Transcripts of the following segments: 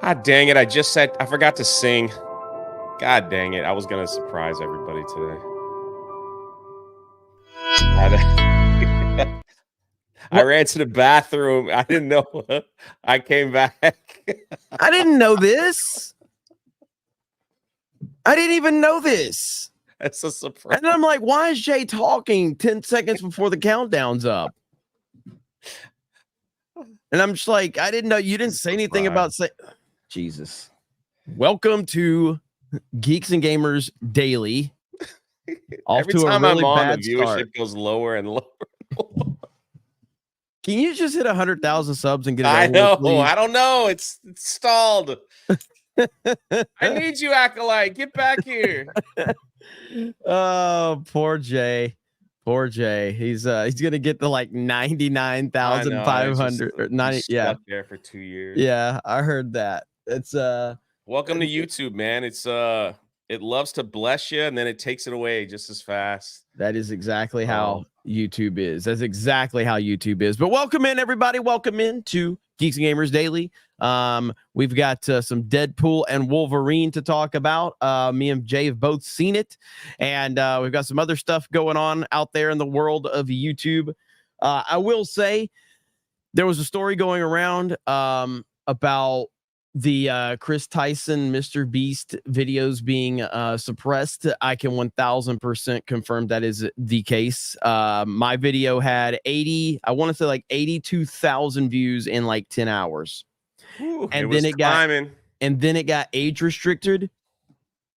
God dang it. I forgot to sing. God dang it. I was going to surprise everybody today. I ran to the bathroom. I didn't know. I came back. I didn't know this. I didn't even know this. That's a surprise. And I'm like, why is Jay talking 10 seconds before the countdown's up? And I'm just like, I didn't know. You didn't say anything about Jesus. Welcome to Geeks and Gamers Daily. Every time I'm on, the viewership goes lower and lower. Can you just hit 100,000 subs and get it over I know. with, I don't know. It's stalled. I need you, Acolyte. Get back here. Oh, poor Jay. Poor Jay. He's gonna get to like 99,500 or 90. Yeah, stuck there for 2 years. Yeah, I heard that. It's welcome to YouTube, man. It's it loves to bless you and then it takes it away just as fast. That is exactly how YouTube is. That's exactly how YouTube is. But welcome in, everybody. Welcome in to Geeks and Gamers Daily. We've got some Deadpool and Wolverine to talk about. Me and Jay have both seen it, and we've got some other stuff going on out there in the world of YouTube. I will say there was a story going around about the Chris Tyson MrBeast videos being suppressed. I can 1000% confirm that is the case. My video had 82,000 views in like 10 hours. Ooh, and then it got age restricted.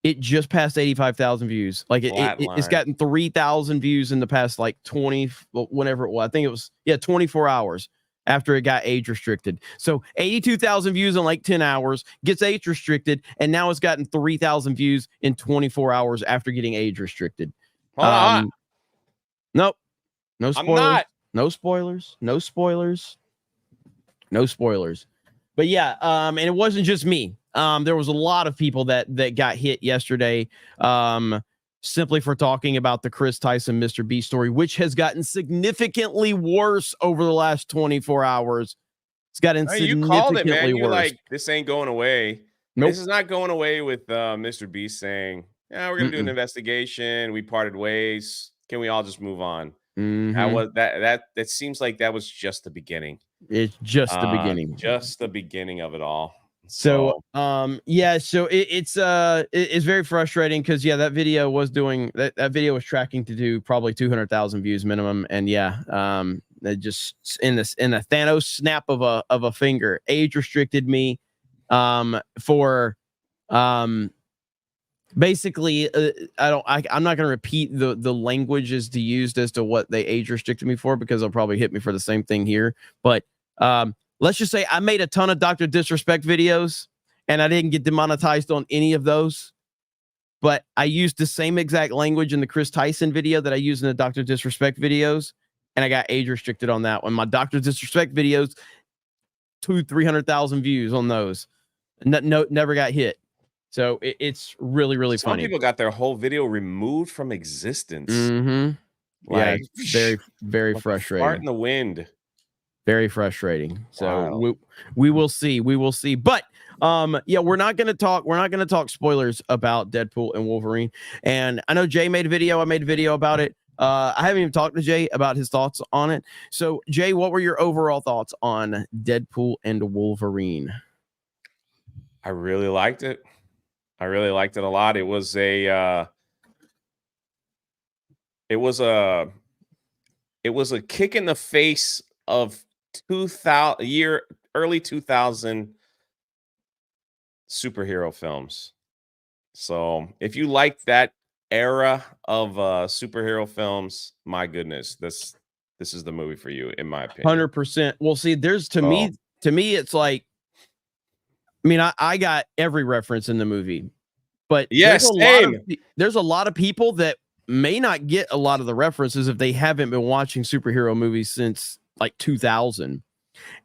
It just passed 85,000 views. Like it's gotten 3,000 views in the past like 20, whenever it was. I think it was 24 hours after it got age restricted. So 82,000 views in like 10 hours, gets age restricted, and now it's gotten 3,000 views in 24 hours after getting age restricted. Nope. No spoilers. No spoilers. No spoilers. No spoilers. But yeah, and it wasn't just me. There was a lot of people that got hit yesterday simply for talking about the Chris Tyson MrBeast story, which has gotten significantly worse over the last 24 hours. It's gotten significantly you called it, man. You're worse. like, this ain't going away. Nope. This is not going away with MrBeast saying, yeah, we're going to do an investigation. We parted ways. Can we all just move on? That seems like that was just the beginning. It's just the beginning. Just the beginning of it all. So it's very frustrating because that video was doing that video was tracking to do probably 200,000 views minimum, and it just in a Thanos snap of a finger age restricted me for basically I'm not going to repeat the languages to used as to what they age restricted me for, because they'll probably hit me for the same thing here. But let's just say I made a ton of Dr. Disrespect videos and I didn't get demonetized on any of those, but I used the same exact language in the Chris Tyson video that I used in the Dr. Disrespect videos, and I got age restricted on that one. My Dr. Disrespect videos, 200,000-300,000 views on those. Never got hit. So it's really, really funny. Some people got their whole video removed from existence. Like, very, very frustrating. Fart in the wind. Very frustrating. So we will see. We will see. But we're not going to talk spoilers about Deadpool and Wolverine. And I know Jay made a video. I made a video about it. I haven't even talked to Jay about his thoughts on it. So Jay, what were your overall thoughts on Deadpool and Wolverine? I really liked it. I really liked it a lot. It was a kick in the face of early 2000 superhero films. So if you like that era of superhero films, my goodness, this is the movie for you, in my opinion. 100%. Well, see, there's to me, it's like, I mean, I got every reference in the movie, but yes, there's a lot of people that may not get a lot of the references if they haven't been watching superhero movies since like 2000.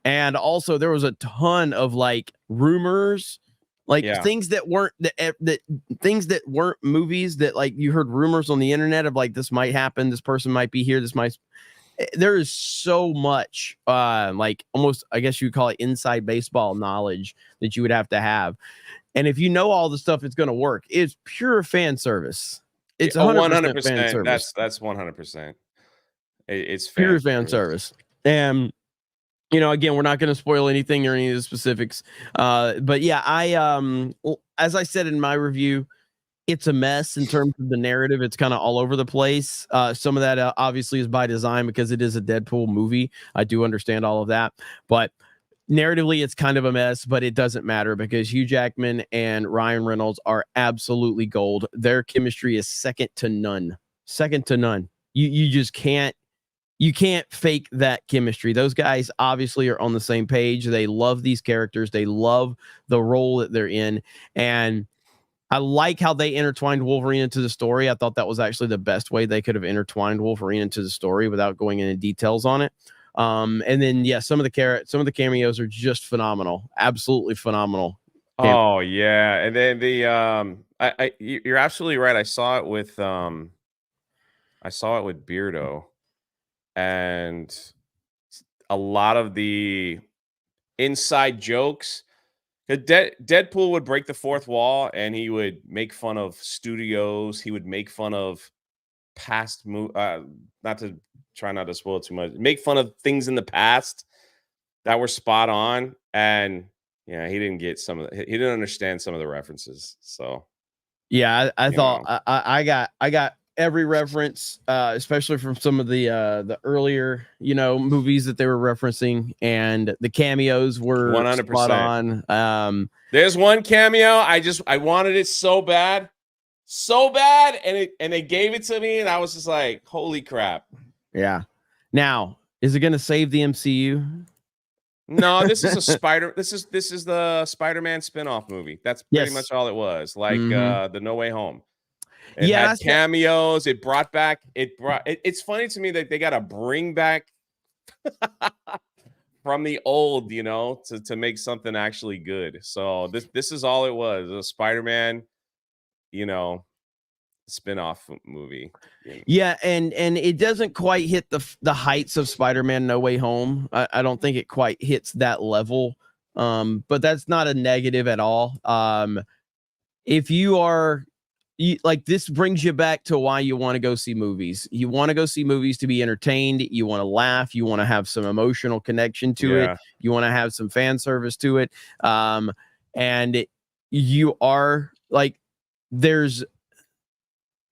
And also there was a ton of like rumors, like things that weren't things that weren't movies, that like you heard rumors on the internet of like, this might happen, this person might be here, this might, there is so much like almost, I guess you would call it inside baseball knowledge that you would have to have. And if you know all the stuff, it's going to work. It's pure fan service. It's 100% fan service. That's 100%. It's pure fan service. And again, we're not going to spoil anything or any of the specifics. But yeah, as I said in my review, it's a mess in terms of the narrative. It's kind of all over the place. Some of that obviously is by design because it is a Deadpool movie. I do understand all of that, but narratively it's kind of a mess, but it doesn't matter because Hugh Jackman and Ryan Reynolds are absolutely gold. Their chemistry is second to none. You just can't fake that chemistry. Those guys obviously are on the same page. They love these characters. They love the role that they're in. And I like how they intertwined Wolverine into the story. I thought that was actually the best way they could have intertwined Wolverine into the story without going into details on it. And then, yeah, some of the cameos are just phenomenal. Absolutely phenomenal. Oh yeah. And then you're absolutely right. I saw it with Beardo, and a lot of the inside jokes. Deadpool would break the fourth wall and he would make fun of studios. He would make fun of past not to spoil too much. Make fun of things in the past that were spot on, and yeah, he didn't get he didn't understand some of the references. So yeah, I thought I got every reference, especially from some of the earlier movies that they were referencing, and the cameos were 100% spot on. There's one cameo I wanted it so bad, and they gave it to me, and I was just like, holy crap. Yeah. Now, is it going to save the MCU? No, this is this is the Spider-Man spin-off movie. That's pretty much all it was. Like the No Way Home. It had cameos. It brought back. It's funny to me that they got to bring back from the old, to make something actually good. So this is all it was. A Spider-Man, spin-off movie. Yeah, and it doesn't quite hit the heights of Spider-Man No Way Home. I don't think it quite hits that level. But that's not a negative at all. If you are like, this brings you back to why you want to go see movies. You want to go see movies to be entertained. You want to laugh. You want to have some emotional connection to it. You want to have some fan service to it. And you are like, there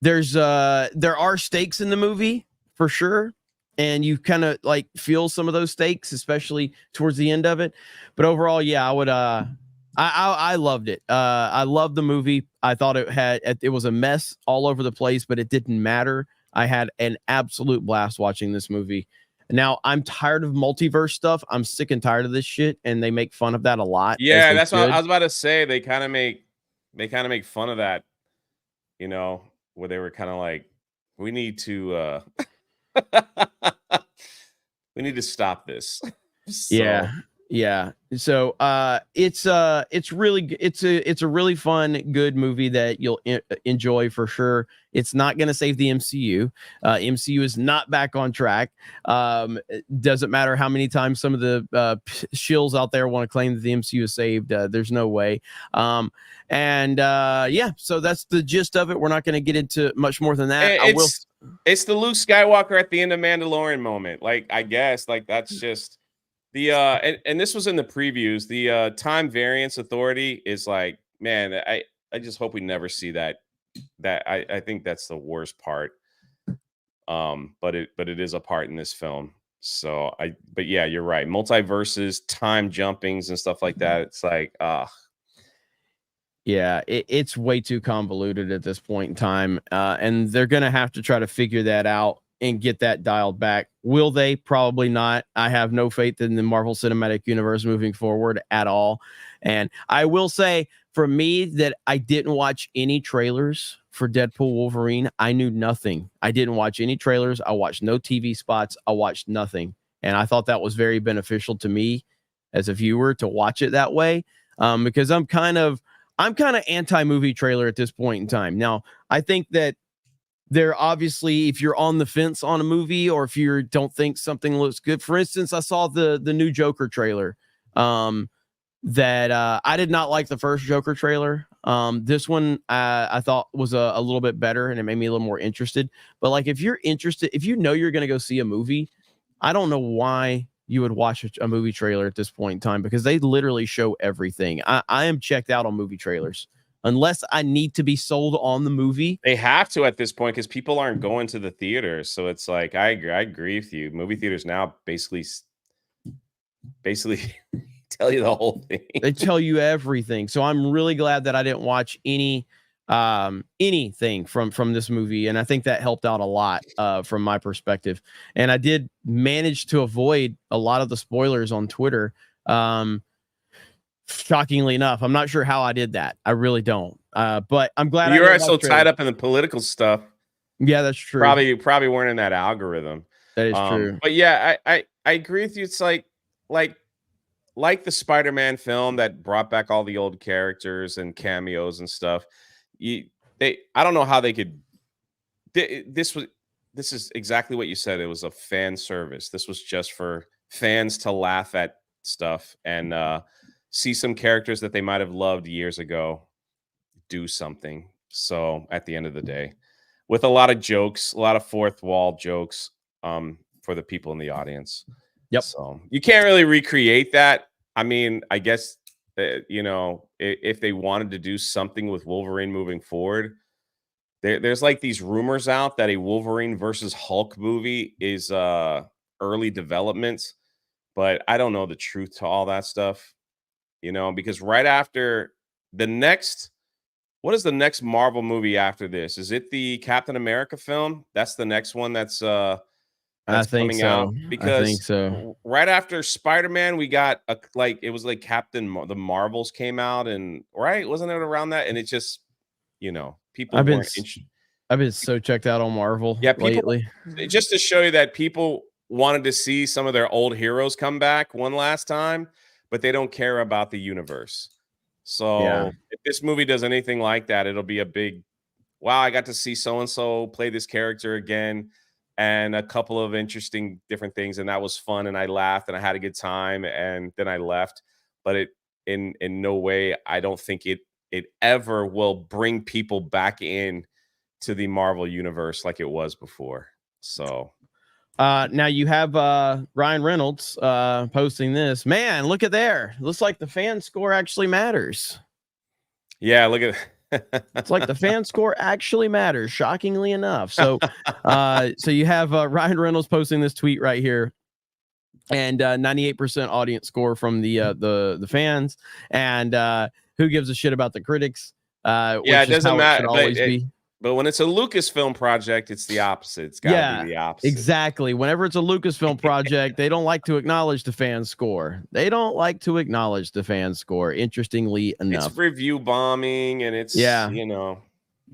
are stakes in the movie for sure. And you kind of like feel some of those stakes, especially towards the end of it. But overall, yeah, I would, I loved it. I loved the movie. I thought it was a mess all over the place, but it didn't matter. I had an absolute blast watching this movie. Now I'm tired of multiverse stuff. I'm sick and tired of this shit, and they make fun of that a lot. Yeah, that's what I was about to say. They kind of make fun of that, where they were kind of like, we need to stop this. So. Yeah. So it's a really fun, good movie that you'll enjoy for sure. It's not going to save the MCU. MCU is not back on track. It doesn't matter how many times some of the shills out there want to claim that the MCU is saved. There's no way. So that's the gist of it. We're not going to get into much more than that. It's the Luke Skywalker at the end of Mandalorian moment. Like, I guess, like, that's just and this was in the previews. The time variance authority is like, man, I just hope we never see that. I think that's the worst part. But it is a part in this film. So but yeah, you're right. Multiverses, time jumpings and stuff like that. It's like, yeah, it's way too convoluted at this point in time. And they're going to have to try to figure that out and get that dialed back. Will they? Probably not. I have no faith in the Marvel Cinematic Universe moving forward at all. And I will say, for me, that I didn't watch any trailers for Deadpool Wolverine. I knew nothing. I didn't watch any trailers. I watched no TV spots. I watched nothing. And I thought that was very beneficial to me as a viewer to watch it that way. Because I'm kind of anti-movie trailer at this point in time. Now, I think that they're obviously, if you're on the fence on a movie or if you don't think something looks good. For instance, I saw the new Joker trailer. That I did not like the first Joker trailer. This one I thought was a little bit better, and it made me a little more interested. But like, if you're interested, if you know you're going to go see a movie, I don't know why you would watch a movie trailer at this point in time, because they literally show everything. I am checked out on movie trailers unless I need to be sold on the movie. They have to at this point because people aren't going to the theaters. So it's like I agree with you. Movie theaters now basically tell you the whole thing. They tell you everything. So I'm really glad that I didn't watch anything from this movie, and I think that helped out a lot from my perspective. And I did manage to avoid a lot of the spoilers on Twitter. Shockingly enough, I'm not sure how I did that. I really don't. But I'm glad you are so tied up in the political stuff. Yeah, that's true. Probably weren't in that algorithm. That is true. But yeah, I agree with you. It's like the Spider-Man film that brought back all the old characters and cameos and stuff. I don't know how they could. This is exactly what you said. It was a fan service. This was just for fans to laugh at stuff and see some characters that they might have loved years ago do something. So at the end of the day, with a lot of jokes, a lot of fourth wall jokes for the people in the audience. Yep. So you can't really recreate that. I mean, I guess, if they wanted to do something with Wolverine moving forward, there's like these rumors out that a Wolverine versus Hulk movie is early development, but I don't know the truth to all that stuff, because right after what is the next Marvel movie after this? Is it the Captain America film? That's the next one that's coming out, because I think so. Right after Spider-Man, we got it was like the Marvels came out, and right, wasn't it around that? And it just, people I've been so checked out on Marvel lately. Just to show you that people wanted to see some of their old heroes come back one last time, but they don't care about the universe. So if this movie does anything like that, it'll be a big, wow, I got to see so-and-so play this character again, and a couple of interesting different things. And that was fun. And I laughed and I had a good time. And then I left, but it in no way, I don't think it ever will bring people back in to the Marvel universe like it was before. So now you have Ryan Reynolds posting this. Man, look at there. Looks like the fan score actually matters. Yeah, look at it's like the fan score actually matters, shockingly enough. So so you have Ryan Reynolds posting this tweet right here, and 98% audience score from the fans, and who gives a shit about the critics? It doesn't matter. But when it's a Lucasfilm project, it's the opposite. It's got to be the opposite. Exactly. Whenever it's a Lucasfilm project, they don't like to acknowledge the fan score. Interestingly enough. It's review bombing, and it's, no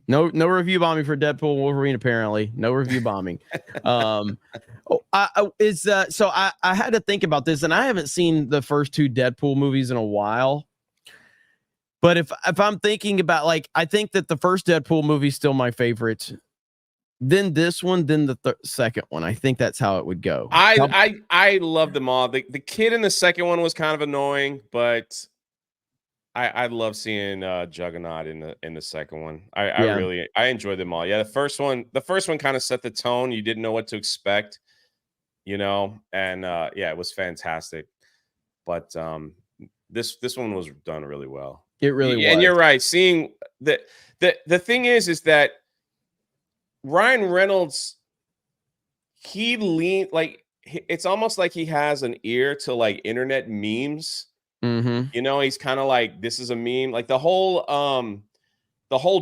review bombing for Deadpool and Wolverine, apparently. No review bombing. So I had to think about this, and I haven't seen the first two Deadpool movies in a while. But if I'm thinking about, I think that the first Deadpool movie is still my favorite. Then this one, then the second one. I think that's how it would go. I love them all. The kid in the second one was kind of annoying, but I love seeing Juggernaut in the second one. I enjoyed them all. Yeah, the first one kind of set the tone. You didn't know what to expect, and it was fantastic. But this one was done really well. It really was. And you're right. Seeing the thing is that Ryan Reynolds, it's almost like he has an ear to internet memes. Mm-hmm. He's kind of like, this is a meme. Like the whole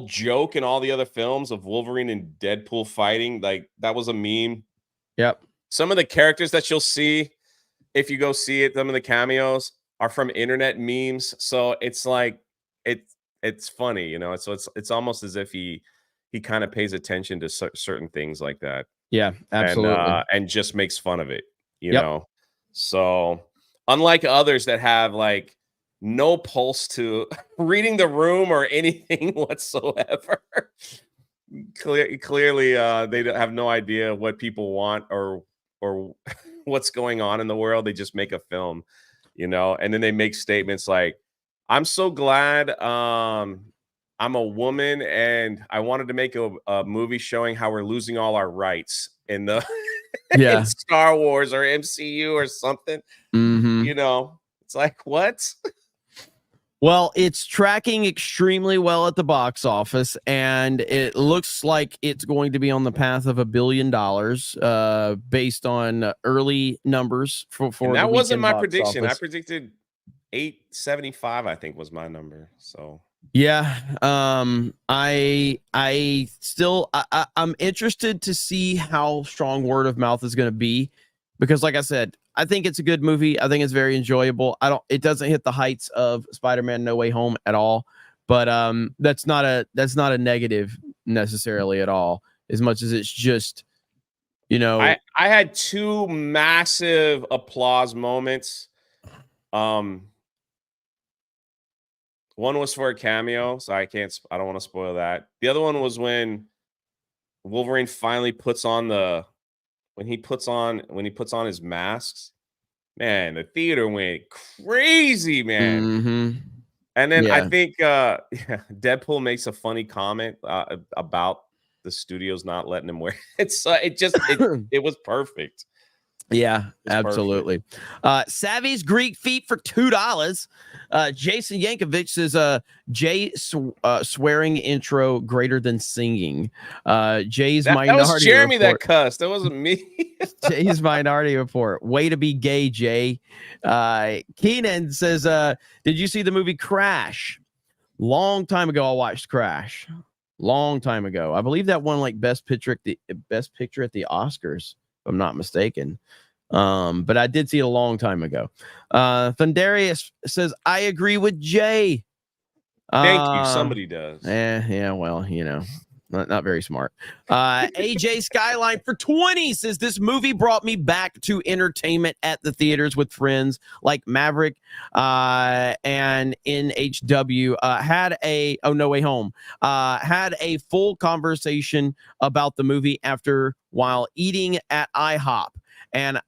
joke in all the other films of Wolverine and Deadpool fighting, that was a meme. Yep. Some of the characters that you'll see, if you go see it, some of the cameos are from internet memes. So it's like, it's funny, so it's almost as if he kind of pays attention to certain things like that. Yeah, absolutely. And just makes fun of it, you know. So unlike others that have no pulse to reading the room or anything whatsoever, Clearly, they have no idea what people want or what's going on in the world. They just make a film, and then they make statements like, "I'm so glad I'm a woman, and I wanted to make a movie showing how we're losing all our rights in the in Yeah. Star Wars or MCU or something." Mm-hmm. It's like, what? Well, it's tracking extremely well at the box office, and it looks like it's going to be on the path of $1 billion, based on early numbers for And the that wasn't weekend my box prediction. I office. predicted 875, I think was my number. So Yeah, I'm interested to see how strong word of mouth is going to be, because like I said, I think it's a good movie. I think it's very enjoyable. It doesn't hit the heights of Spider-Man No Way Home at all, but that's not a negative necessarily at all, as much as it's just, I had two massive applause moments. One was for a cameo, so I don't want to spoil that. The other one was when Wolverine finally puts on when he puts on his masks. Man, the theater went crazy, man. Mhm. And then I Yeah. think Deadpool makes a funny comment about the studios not letting him wear it. So it was perfect. Yeah, It's perfect. absolutely. Savvy's Greek Feet for $2. Jason Yankovic says, Jay swearing intro greater than singing. Jay's That was Minority Jeremy that Report. cussed. That wasn't me. Jay's Minority Report. Way to be gay, Jay. Keenan says, did you see the movie Crash? Long time ago, I watched Crash. Long time ago. I believe that won like best picture at the Oscars, if I'm not mistaken. But I did see it a long time ago. Thundarius says, I agree with Jay. Thank you. Somebody does. Yeah, well, not very smart. AJ Skyline for 20 says, this movie brought me back to entertainment at the theaters with friends like Maverick and NHW. Had a No Way Home. Had a full conversation about the movie while eating at IHOP. And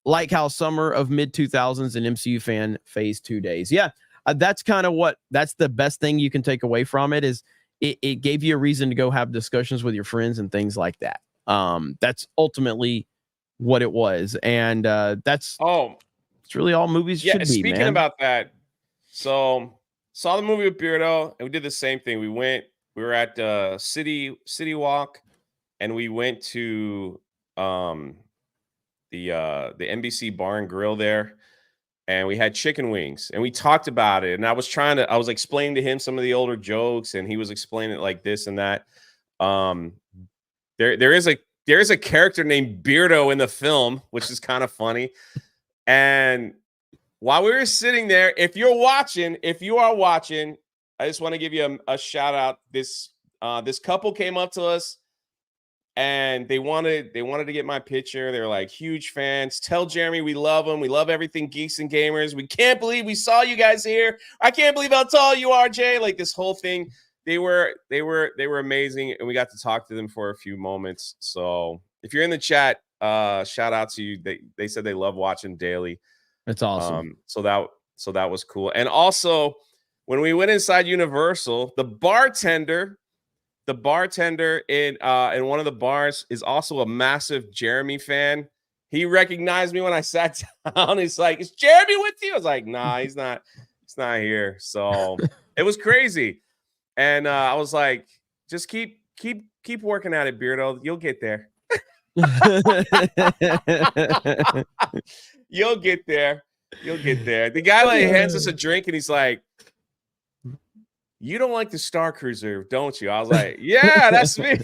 like how summer of mid 2000s an MCU fan phase 2 days. Yeah, that's kind of that's the best thing you can take away from it, is it gave you a reason to go have discussions with your friends and things like that. That's ultimately what it was. And it's really all movies should be, speaking man. about that, so saw the movie with Beardo, and we did the same thing. We were at City Walk, and we went to the NBC Bar and Grill there, and we had chicken wings, and we talked about it. And I was explaining to him some of the older jokes, and he was explaining it like this and that. There is a character named Beardo in the film, which is kind of funny. And while we were sitting there, if you are watching, I just want to give you a shout out. This couple came up to us, and they wanted to get my picture. They're like huge fans. Tell Jeremy we love him. We love everything Geeks and Gamers. We can't believe we saw you guys here. I can't believe how tall you are, Jay. Like this whole thing. They were amazing, and we got to talk to them for a few moments. So if you're in the chat, shout out to you. They said they love watching daily. That's awesome. So that was cool. And also, when we went inside Universal, the bartender in one of the bars is also a massive Jeremy fan. He recognized me when I sat down. He's like, "Is Jeremy with you?" I was like, "Nah, he's not. He's not here." So it was crazy, and I was like, "Just keep working at it, Beardo. You'll get there. You'll get there. You'll get there." The guy like hands us a drink, and he's like, "You don't like the Star Cruiser, don't you?" I was like, "Yeah, that's me."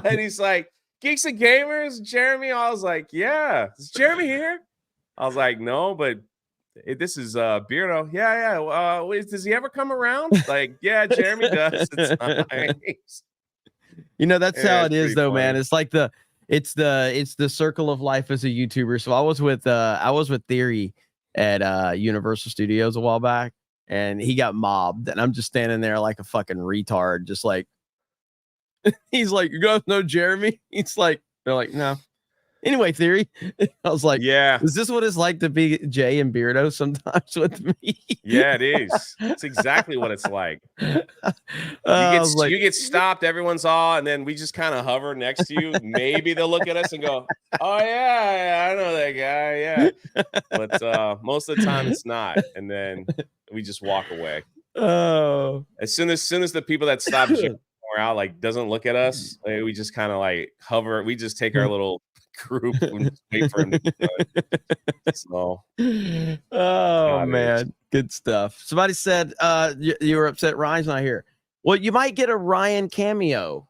And he's like, "Geeks and Gamers, Jeremy." I was like, "Yeah, is Jeremy here?" I was like, "No, but this is Beardo." Yeah. Does he ever come around? Like, yeah, Jeremy does. It's nice. That's how it is, pretty though, funny. man. It's like it's the circle of life as a YouTuber. So I was with Theory at Universal Studios a while back, and he got mobbed, and I'm just standing there like a fucking retard, just like, He's like, you guys know Jeremy? He's like, they're like, no. Anyway, Theory. I was like, Yeah. is this what it's like to be Jay and Beardo sometimes with me? Yeah, it is. It's exactly what it's like. Like, You get stopped, everyone's all, and then we just kind of hover next to you. Maybe they'll look at us and go, "Oh yeah, I know that guy." Yeah, but most of the time it's not, and then we just walk away. oh, As soon as the people that stop out like doesn't look at us, we just kind of like hover. We just take our little group and just wait for him to be done. So, oh man, good stuff. Somebody said you were upset Ryan's not here. Well, you might get a Ryan cameo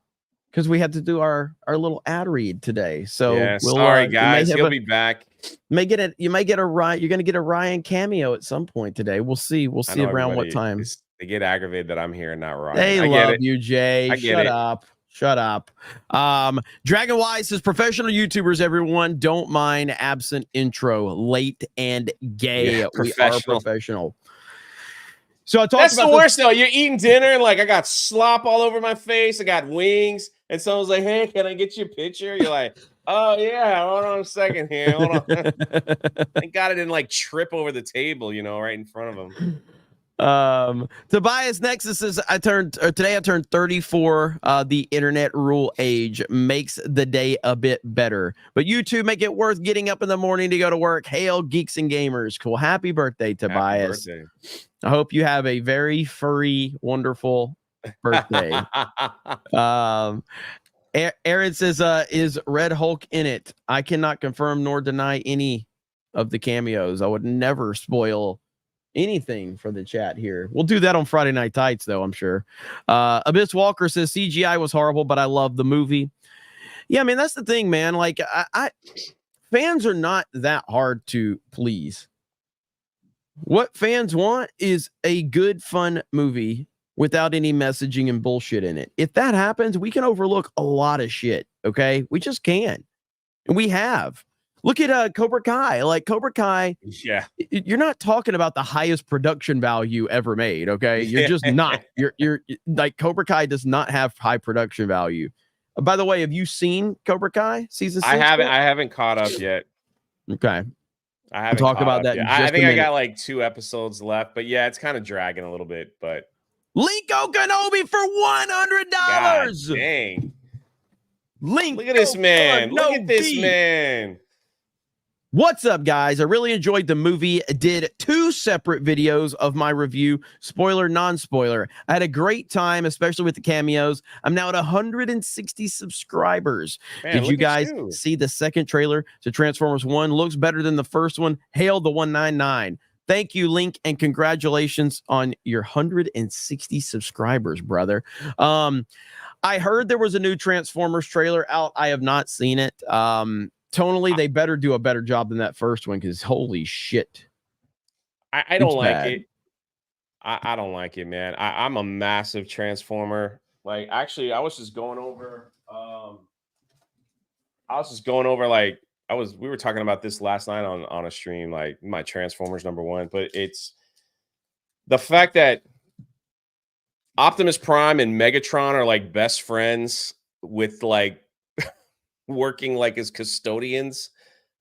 because we had to do our little ad read today. So yeah, sorry guys, he'll be back. You might get a Ryan. You're gonna get a Ryan cameo at some point today. We'll see. We'll see around what time. They get aggravated that I'm here and not Ryan. They love you, Jay. Shut up. Shut up. Dragon Wise says professional YouTubers, everyone, don't mind absent intro, late and gay. We are professional. So I talked That's about the worst though. You're eating dinner and like I got slop all over my face. I got wings, and someone's like, "Hey, can I get you a picture?" You're like, "Oh yeah, hold on a second here. Hold on." Thank God I didn't like trip over the table, right in front of him. Tobias Nexus says today I turned 34. The internet rule age makes the day a bit better, but you two make it worth getting up in the morning to go to work. Hail Geeks and Gamers. Cool. Happy birthday, Tobias. Happy birthday. I hope you have a very furry, wonderful birthday. Aaron says, is Red Hulk in it? I cannot confirm nor deny any of the cameos. I would never spoil anything for the chat here. We'll do that on Friday Night Tights, though, I'm sure. Abyss Walker says CGI was horrible, but I love the movie. Yeah, I mean, that's the thing, man. Like, I fans are not that hard to please. What fans want is a good, fun movie without any messaging and bullshit in it. If that happens, we can overlook a lot of shit, okay? We just can. And we have. Look at Cobra Kai. Like Cobra Kai, yeah, you're not talking about the highest production value ever made. Okay, you're just not. You're like Cobra Kai does not have high production value. By the way, have you seen Cobra Kai season 6? I haven't caught up yet. Okay, I haven't talk about that. I think I got like 2 episodes left, but yeah, it's kind of dragging a little bit. But Linko Kenobi for $100. Dang, Link, look at this man. Look at this man. What's up, guys? I really enjoyed the movie. Did 2 separate videos of my review, spoiler, non-spoiler. I had a great time, especially with the cameos. I'm now at 160 subscribers. Man, did you guys see the second trailer to Transformers 1? Looks better than the first one. Hail the 199. Thank you, Link, and congratulations on your 160 subscribers, brother. I heard there was a new Transformers trailer out. I have not seen it. Tonally, they better do a better job than that first one because holy shit. I don't like it. I don't like it, man. I'm a massive Transformer. Like, actually, I was just going over. We were talking about this last night on a stream, like my Transformers #1. But it's the fact that Optimus Prime and Megatron are like best friends with like working like as custodians,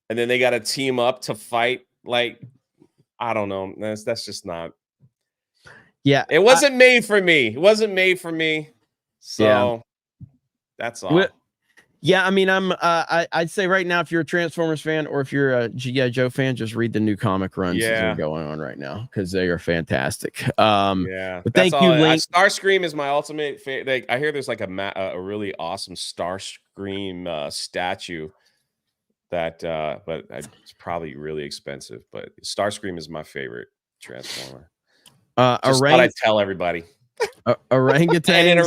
and then they got to team up to fight. Like, I don't know. That's just not. Yeah, it wasn't made for me. It wasn't made for me. So that's all. Yeah, I mean, I'd say right now, if you're a Transformers fan or if you're a G.I. Joe fan, just read the new comic runs that are going on right now because they are fantastic. Yeah, but thank you, Link. Starscream is my ultimate favorite. I hear there's like a really awesome Starscream statue that, but it's probably really expensive. But Starscream is my favorite Transformer. Just thought I'd tell everybody. Orangutan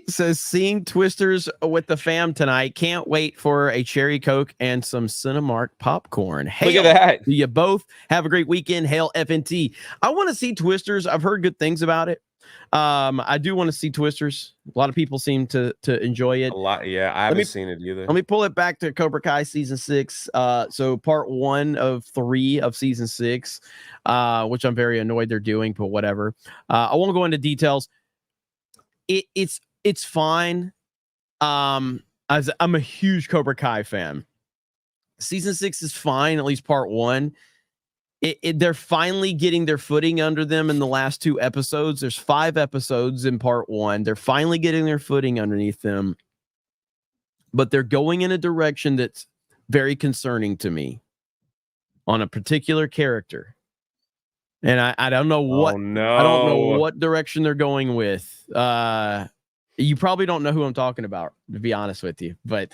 says seeing Twisters with the fam tonight. Can't wait for a cherry Coke and some Cinemark popcorn. Hail, look at that. You both have a great weekend. Hail FNT. I want to see Twisters. I've heard good things about it. I do want to see Twisters. A lot of people seem to enjoy it. A lot, yeah. I haven't seen it either. Let me pull it back to Cobra Kai season 6. So part 1 of 3 of season 6, which I'm very annoyed they're doing, but whatever. I won't go into details. It's it's fine. As I'm a huge Cobra Kai fan. Season 6 is fine, at least part 1. They're finally getting their footing under them in the last 2 episodes. There's 5 episodes in part 1. They're finally getting their footing underneath them. But they're going in a direction that's very concerning to me on a particular character. And I don't know what I don't know what direction they're going with. You probably don't know who I'm talking about, to be honest with you, but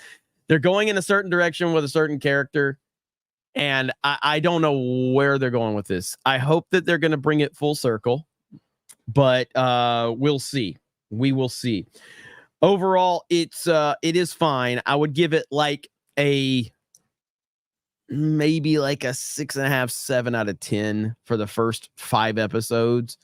they're going in a certain direction with a certain character. And I don't know where they're going with this. I hope that they're going to bring it full circle, but we'll see. We will see. Overall, it is fine. I would give it like maybe like a 6.5, 7 out of 10 for the first 5 episodes.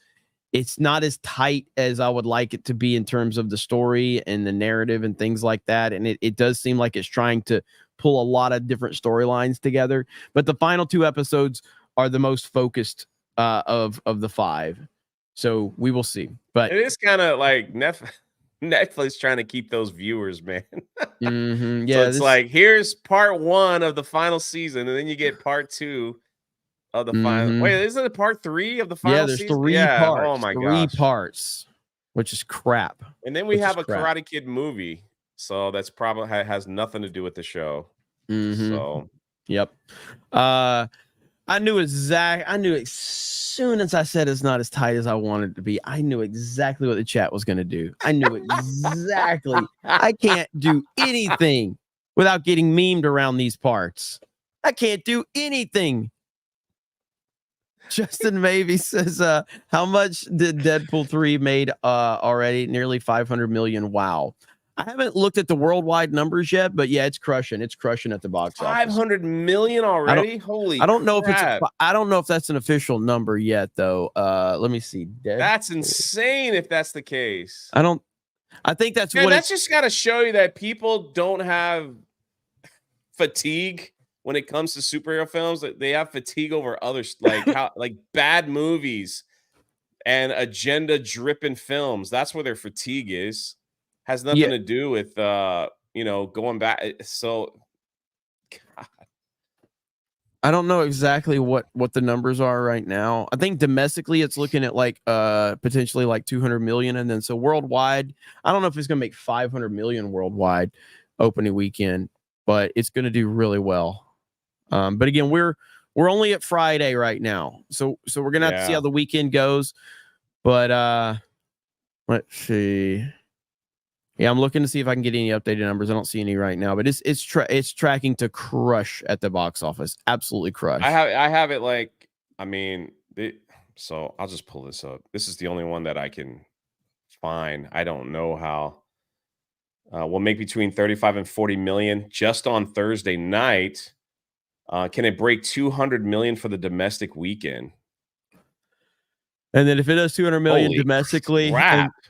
It's not as tight as I would like it to be in terms of the story and the narrative and things like that. And it does seem like it's trying to pull a lot of different storylines together. But the final 2 episodes are the most focused of the 5. So we will see. But it is kind of like Netflix trying to keep those viewers, man. Yeah, so it's like, here's part 1 of the final season, and then you get part 2 of the final. Wait, isn't it part 3 of the final season? Yeah, there's 3 parts. Oh my 3 gosh. parts, which is crap. And then we have a Karate Kid movie, so that's probably has nothing to do with the show. So, yep. I knew as soon as I said it's not as tight as I wanted it to be, I knew exactly what the chat was going to do. I knew exactly. I can't do anything without getting memed around these parts. I can't do anything. Justin Mavey says, how much did Deadpool 3 made already? Nearly 500 million. Wow. I haven't looked at the worldwide numbers yet, but yeah, it's crushing. It's crushing at the box office. 500 million already? Holy I don't know crap. I don't know if that's an official number yet, though. Let me see. That's insane if that's the case. I think that's what that's just got to show you that people don't have fatigue when it comes to superhero films. They have fatigue over others, like bad movies and agenda dripping films. That's where their fatigue is. Has nothing to do with going back. So God. I don't know exactly what the numbers are right now. I think domestically it's looking at like potentially like 200 million, and then so worldwide, I don't know if it's gonna make 500 million worldwide opening weekend, but it's gonna do really well. But again, we're only at Friday right now, so we're gonna have to see how the weekend goes. But let's see. Yeah, I'm looking to see if I can get any updated numbers. I don't see any right now, but it's tracking to crush at the box office. Absolutely crush. I have it so I'll just pull this up. This is the only one that I can find. I don't know how. We'll make between 35 and 40 million just on Thursday night. Can it break 200 million for the domestic weekend? And then if it does 200 million domestically,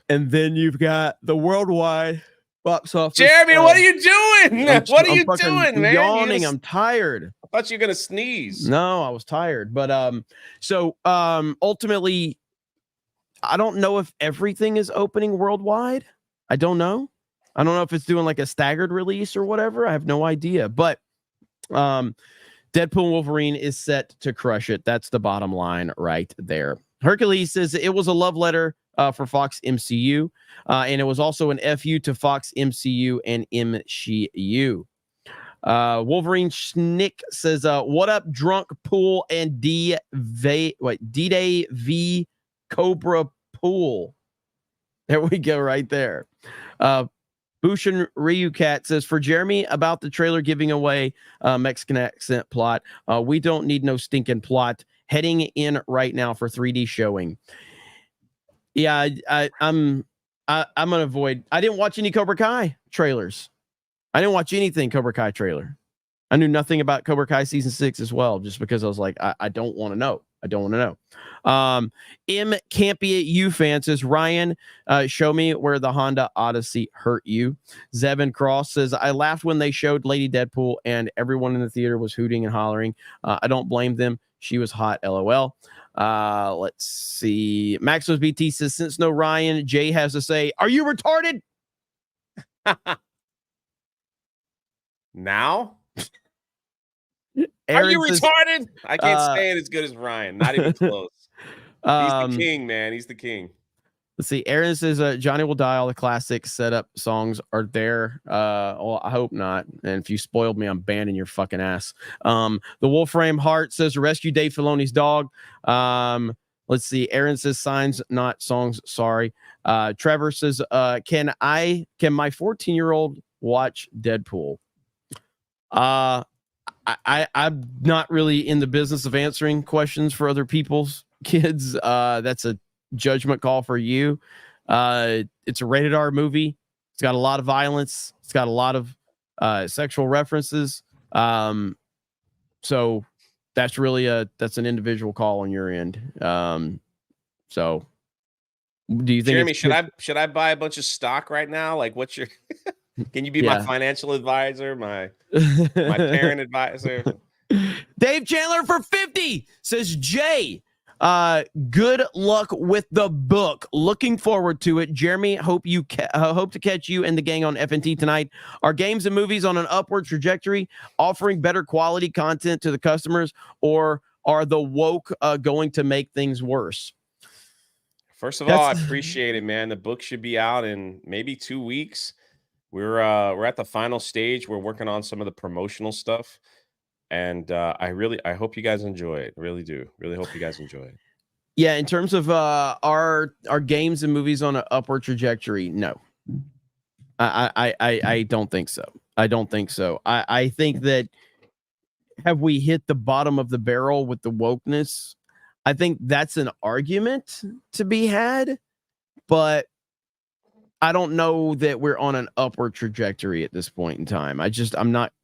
and then you've got the worldwide box office. Jeremy, what are you doing? What are you doing, man? Yawning. I'm tired. I thought you were gonna sneeze. No, I was tired. But ultimately, I don't know if everything is opening worldwide. I don't know. I don't know if it's doing like a staggered release or whatever. I have no idea. But Deadpool and Wolverine is set to crush it. That's the bottom line right there. Hercules says it was a love letter for Fox MCU, and it was also an FU to Fox MCU and MCU. Wolverine Schnick says, what up, Drunk Pool and D-Day V Cobra Pool? There we go, right there. Bushin Ryukat says, for Jeremy, about the trailer giving away Mexican accent plot, we don't need no stinking plot. Heading in right now for 3D showing. Yeah, I'm gonna avoid. I didn't watch any Cobra Kai trailers. I didn't watch anything Cobra Kai trailer. I knew nothing about Cobra Kai season 6 as well, just because I was like, I don't want to know. I don't want to know. M can't be at you fan says, Ryan, show me where the Honda Odyssey hurt you. Zevin Cross says, I laughed when they showed Lady Deadpool and everyone in the theater was hooting and hollering. I don't blame them. She was hot, LOL. Let's see. Maximus BT says, since no Ryan, Jay has to say, are you retarded? Now? Are Aaron you says, retarded? I can't stand as good as Ryan. Not even close. He's the um, king, man. He's the king. let's see. Aaron says, Johnny Will Die. All the classic setup songs are there. Well, I hope not. And if you spoiled me, I'm banning your fucking ass. The Wolfram Heart says, rescue Dave Filoni's dog. Let's see. Aaron says, signs, not songs. Sorry. Trevor says, can my 14-year-old watch Deadpool? I'm not really in the business of answering questions for other people's kids. That's a judgment call for you. It's a rated R movie. It's got a lot of violence. It's got a lot of sexual references. So that's really that's an individual call on your end. So do you think, Jeremy, should I buy a bunch of stock right now? Like, what's your can you be my financial advisor, my parent advisor? Dave Chandler for 50 says, Jay, good luck with the book. Looking forward to it. Jeremy, hope to catch you and the gang on FNT tonight. Are games and movies on an upward trajectory, offering better quality content to the customers, or are the woke going to make things worse? First of all, I appreciate it, man. The book should be out in maybe 2 weeks. We're at the final stage. We're working on some of the promotional stuff. And I hope you guys enjoy it. Really do. Really hope you guys enjoy it. Yeah, in terms of our games and movies on an upward trajectory, no. I don't think so. I don't think so. I think that, have we hit the bottom of the barrel with the wokeness? I think that's an argument to be had, but I don't know that we're on an upward trajectory at this point in time. I'm not.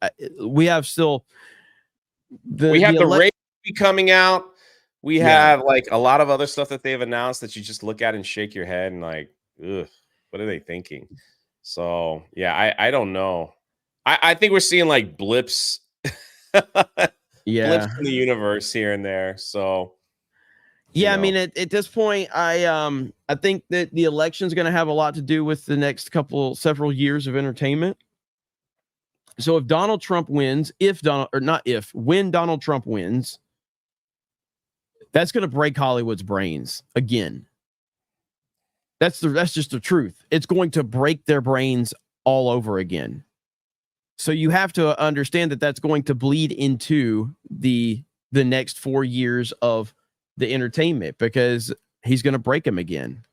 We have still. We have the race coming out. We have like a lot of other stuff that they've announced that you just look at and shake your head and like, ugh, what are they thinking? So yeah, I don't know. I think we're seeing like blips, blips in the universe here and there. So yeah, I mean, at this point, I think that the election is going to have a lot to do with the next several years of entertainment. So if Donald Trump wins, when Donald Trump wins, that's going to break Hollywood's brains again. That's just the truth. It's going to break their brains all over again. So you have to understand that that's going to bleed into the next 4 years of the entertainment, because he's going to break them again.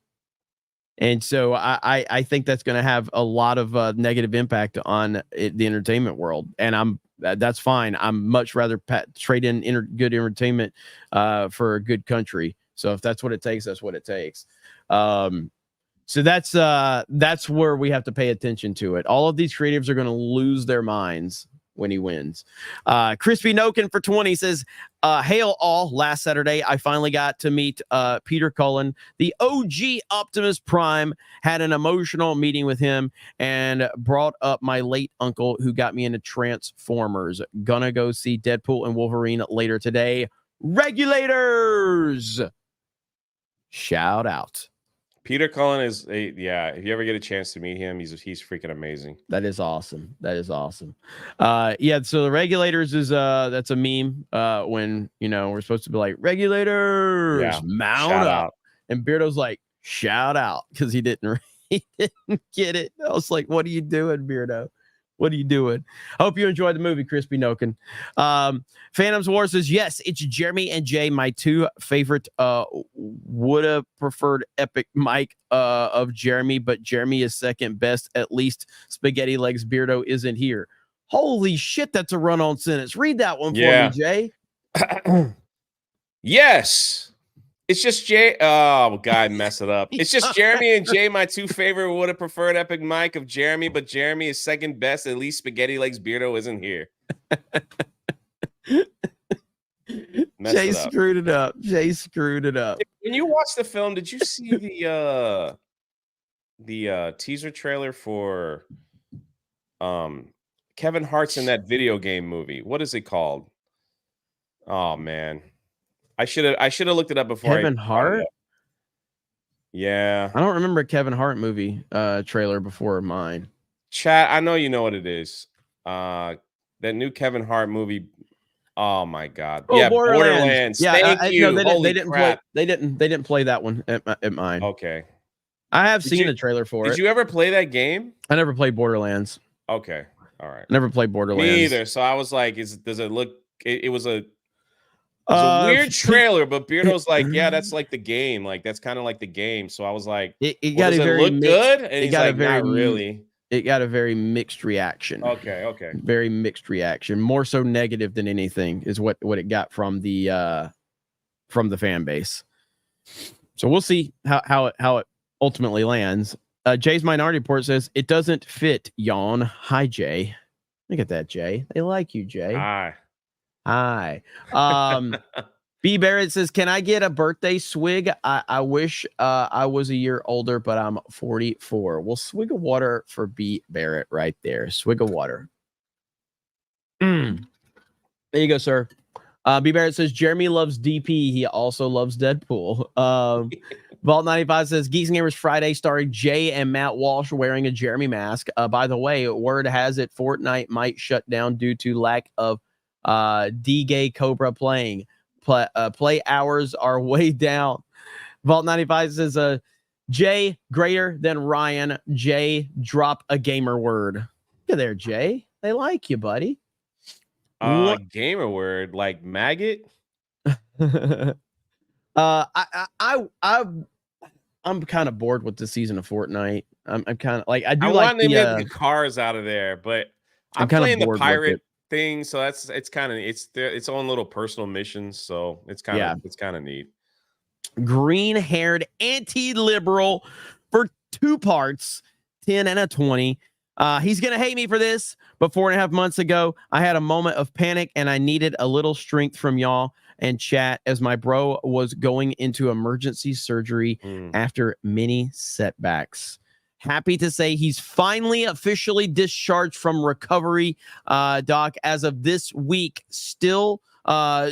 And so I think that's going to have a lot of negative impact on the entertainment world. And that's fine. I'm much rather trade in good entertainment for a good country. So if that's what it takes, that's what it takes. So that's where we have to pay attention to it. All of these creatives are going to lose their minds when he wins. Crispy Noken for 20 says, hail all. Last Saturday, I finally got to meet Peter Cullen, the OG Optimus Prime. Had an emotional meeting with him and brought up my late uncle who got me into Transformers. Gonna go see Deadpool and Wolverine later today. Regulators! Shout out. Peter Cullen is if you ever get a chance to meet him, he's freaking amazing. That is awesome. Yeah, so the Regulators is that's a meme when we're supposed to be like, regulators, mount up. And Beardo's like, shout out, because he didn't get it. I was like, what are you doing, Beardo? What are you doing? I hope you enjoyed the movie, Crispy Noken. Phantom's War says, yes, it's Jeremy and Jay, my two favorite. Would have preferred Epic Mike of Jeremy, but Jeremy is second best. At least Spaghetti Legs Beardo isn't here. Holy shit, that's a run-on sentence. Read that one for me, Jay. Yes. It's just Jay. Oh, God, mess it up. It's just Jeremy and Jay, my two favorite. Would have preferred Epic Mike of Jeremy, but Jeremy is second best. At least Spaghetti Legs Beardo isn't here. Jay screwed it up. When you watched the film, did you see the teaser trailer for Kevin Hart's in that video game movie? What is it called? Oh man. I should have looked it up before. Kevin Hart? Yeah. I don't remember a Kevin Hart movie trailer before mine. Chat, I know you know what it is. That new Kevin Hart movie. Oh my God. Oh, Yeah, Borderlands. Borderlands. Yeah, Thank no, you. they didn't. They Holy didn't crap. play. They didn't play that one at mine. Okay. I have Did seen you a trailer for did it. you ever play that game? I never played Borderlands. Okay. All right. I never played Me Borderlands. either. So I was like, does it look it was a weird trailer, but Beardo's like, yeah, that's like the game. Like that's kind of like the game. So I was like, It well, got does a it very look mixed. good? And It he's got a like, very not really. It got a very mixed reaction. Okay. Very mixed reaction. More so negative than anything is what it got from the fan base. So we'll see how it ultimately lands. Jay's Minority Report says it doesn't fit. Yawn. Hi, Jay. Look at that, Jay. They like you, Jay. Hi. B Barrett says, "Can I get a birthday swig? I wish I was a year older, but I'm 44." Well, swig of water for B Barrett right there. Swig of water. There you go, sir. B Barrett says Jeremy loves DP. He also loves Deadpool. Vault 95 says Geeks and Gamers Friday starring Jay and Matt Walsh wearing a Jeremy mask. By the way, word has it Fortnite might shut down due to lack of D-Gay Cobra playing. Play hours are way down. Vault 95 says Jay greater than Ryan. Jay drop a gamer word. Look at there, Jay. They like you, buddy. Gamer word like maggot. I'm kind of bored with the season of Fortnite. I'm kind of like I I like want them to get the cars out of there, but I'm playing the pirate thing, so it's kind of its own little personal missions, so it's kind of neat. Green-haired anti-liberal for 2 parts, 10 and a 20. He's gonna hate me for this, but 4.5 months ago, I had a moment of panic and I needed a little strength from y'all and chat as my bro was going into emergency surgery after many setbacks. Happy to say he's finally officially discharged from recovery, doc, as of this week. Still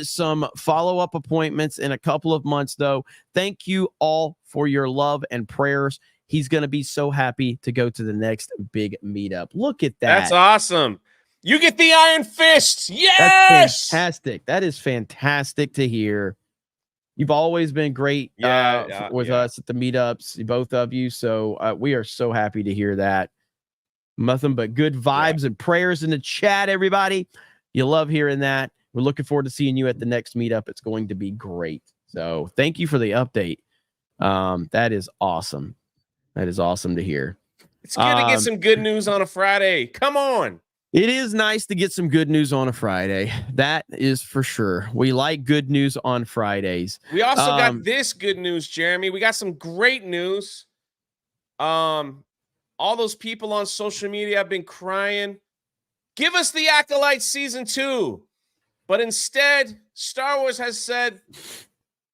some follow-up appointments in a couple of months, though. Thank you all for your love and prayers. He's going to be so happy to go to the next big meetup. Look at that. That's awesome. You get the Iron Fist. Yes! That's fantastic. That is fantastic to hear. You've always been great with us at the meetups, both of you. So we are so happy to hear that. Nothing but good vibes and prayers in the chat, everybody. You love hearing that. We're looking forward to seeing you at the next meetup. It's going to be great. So thank you for the update. That is awesome. That is awesome to hear. It's good to get some good news on a Friday. Come on. It is nice to get some good news on a Friday. That is for sure. We like good news on Fridays. We also got this good news, Jeremy. We got some great news. All those people on social media have been crying. Give us the Acolyte season 2. But instead, Star Wars has said,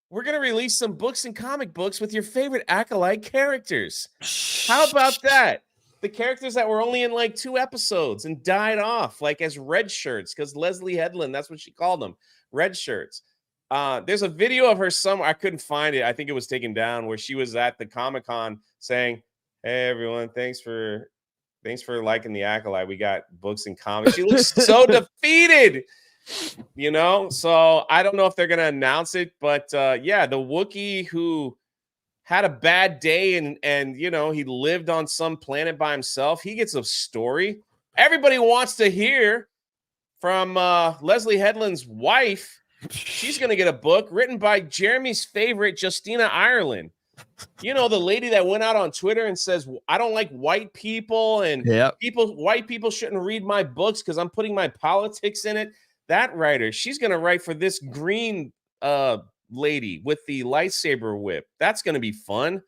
we're going to release some books and comic books with your favorite Acolyte characters. How about that? The characters that were only in like 2 episodes and died off like as red shirts, because Leslie Headland, that's what she called them, red shirts. There's a video of her somewhere. I couldn't find it. I think it was taken down, where she was at the Comic-Con saying, hey, everyone, thanks for liking the Acolyte. We got books and comics. She looks so defeated. You know, so I don't know if they're going to announce it, but yeah, the Wookiee who had a bad day and you know, he lived on some planet by himself, he gets a story. Everybody wants to hear from Leslie Headland's wife. She's going to get a book written by Jeremy's favorite, Justina Ireland. You know, the lady that went out on Twitter and says, I don't like white people, and white people shouldn't read my books because I'm putting my politics in it. That writer, she's going to write for this green lady with the lightsaber whip. That's going to be fun.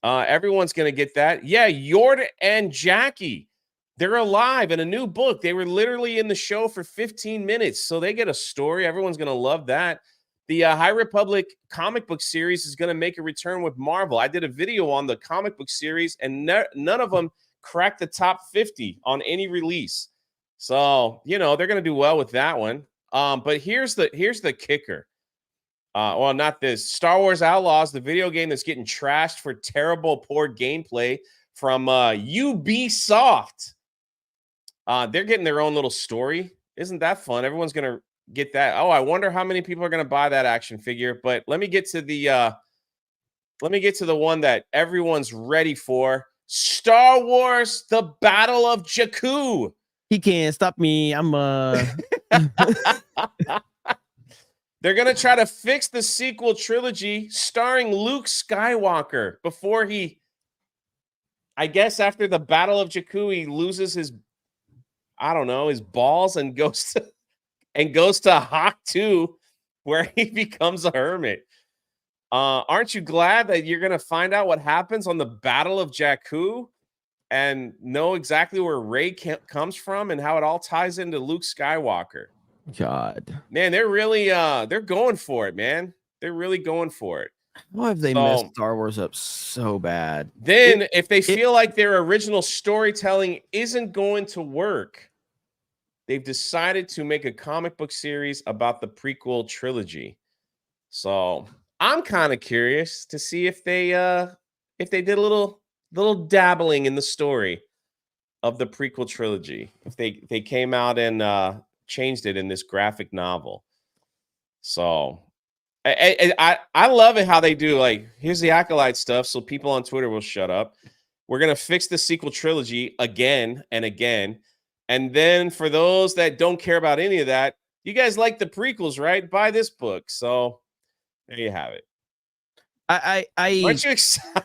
Everyone's going to get that. Yeah, Yord and Jackie, they're alive in a new book. They were literally in the show for 15 minutes, so they get a story. Everyone's going to love that. The High Republic comic book series is going to make a return with Marvel. I did a video on the comic book series, and none of them cracked the top 50 on any release. So, you know, they're going to do well with that one. But here's the kicker. Well, not this. Star Wars Outlaws, the video game that's getting trashed for terrible, poor gameplay from Ubisoft. They're getting their own little story. Isn't that fun? Everyone's gonna get that. Oh, I wonder how many people are gonna buy that action figure. But let me get to the one that everyone's ready for. Star Wars: The Battle of Jakku. He can't stop me. I'm They're gonna try to fix the sequel trilogy starring Luke Skywalker before he, I guess, after the Battle of Jakku, he loses his, I don't know, his balls and goes to Hawk 2, where he becomes a hermit. Aren't you glad that you're gonna find out what happens on the Battle of Jakku and know exactly where Rey comes from and how it all ties into Luke Skywalker? God, man, they're really they're going for it, man. They're really going for it. why have they messed Star Wars up so bad? Then, if they feel like their original storytelling isn't going to work, they've decided to make a comic book series about the prequel trilogy. So I'm kind of curious to see if they did a little dabbling in the story of the prequel trilogy. If they came out and changed it in this graphic novel. So I love it how they do, like, here's the Acolyte stuff, so people on Twitter will shut up. We're gonna fix the sequel trilogy again and again. And then for those that don't care about any of that, you guys like the prequels, right? Buy this book. So there you have it. Aren't you excited,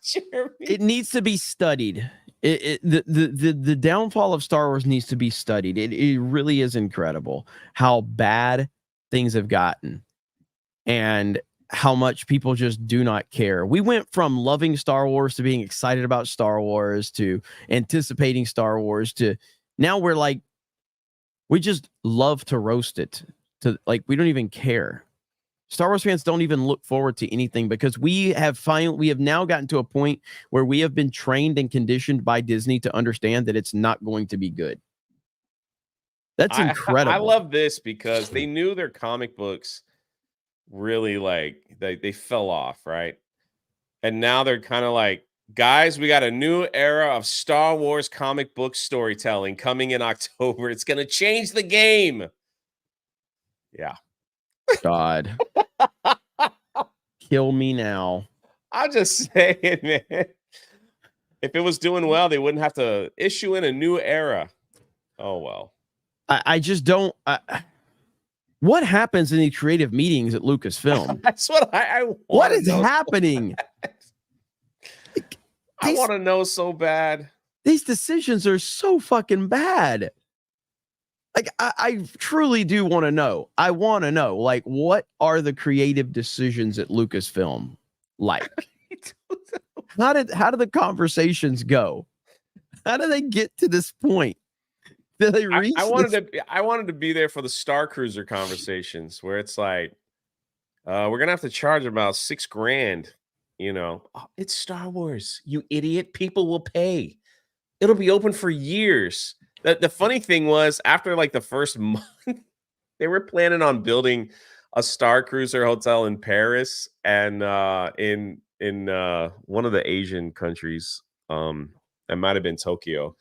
Jeremy? It needs to be studied. The downfall of Star Wars needs to be studied. It really is incredible how bad things have gotten and how much people just do not care. We went from loving Star Wars to being excited about Star Wars to anticipating Star Wars to now we're like, we just love to roast it, to like, we don't even care. Star Wars fans don't even look forward to anything because we have now gotten to a point where we have been trained and conditioned by Disney to understand that it's not going to be good. That's incredible. I love this because they knew their comic books really, like, they fell off, right? And now they're kind of like, guys, we got a new era of Star Wars comic book storytelling coming in October. It's going to change the game. Yeah. God. Kill me now. I'm just saying, man. If it was doing well, they wouldn't have to issue in a new era. Oh, well. I just don't. What happens in the creative meetings at Lucasfilm? That's what I want. What is happening? I want to know so bad. These decisions are so fucking bad. Like, I truly do want to know. I want to know, like, what are the creative decisions at Lucasfilm like? How did the conversations go? How do they get to this point? Did they reach? I wanted to be there for the Star Cruiser conversations where it's like, we're gonna have to charge about $6,000. You know, oh, it's Star Wars, you idiot. People will pay. It'll be open for years. The funny thing was, after like the first month, they were planning on building a Star Cruiser hotel in Paris and in one of the Asian countries. It might have been Tokyo.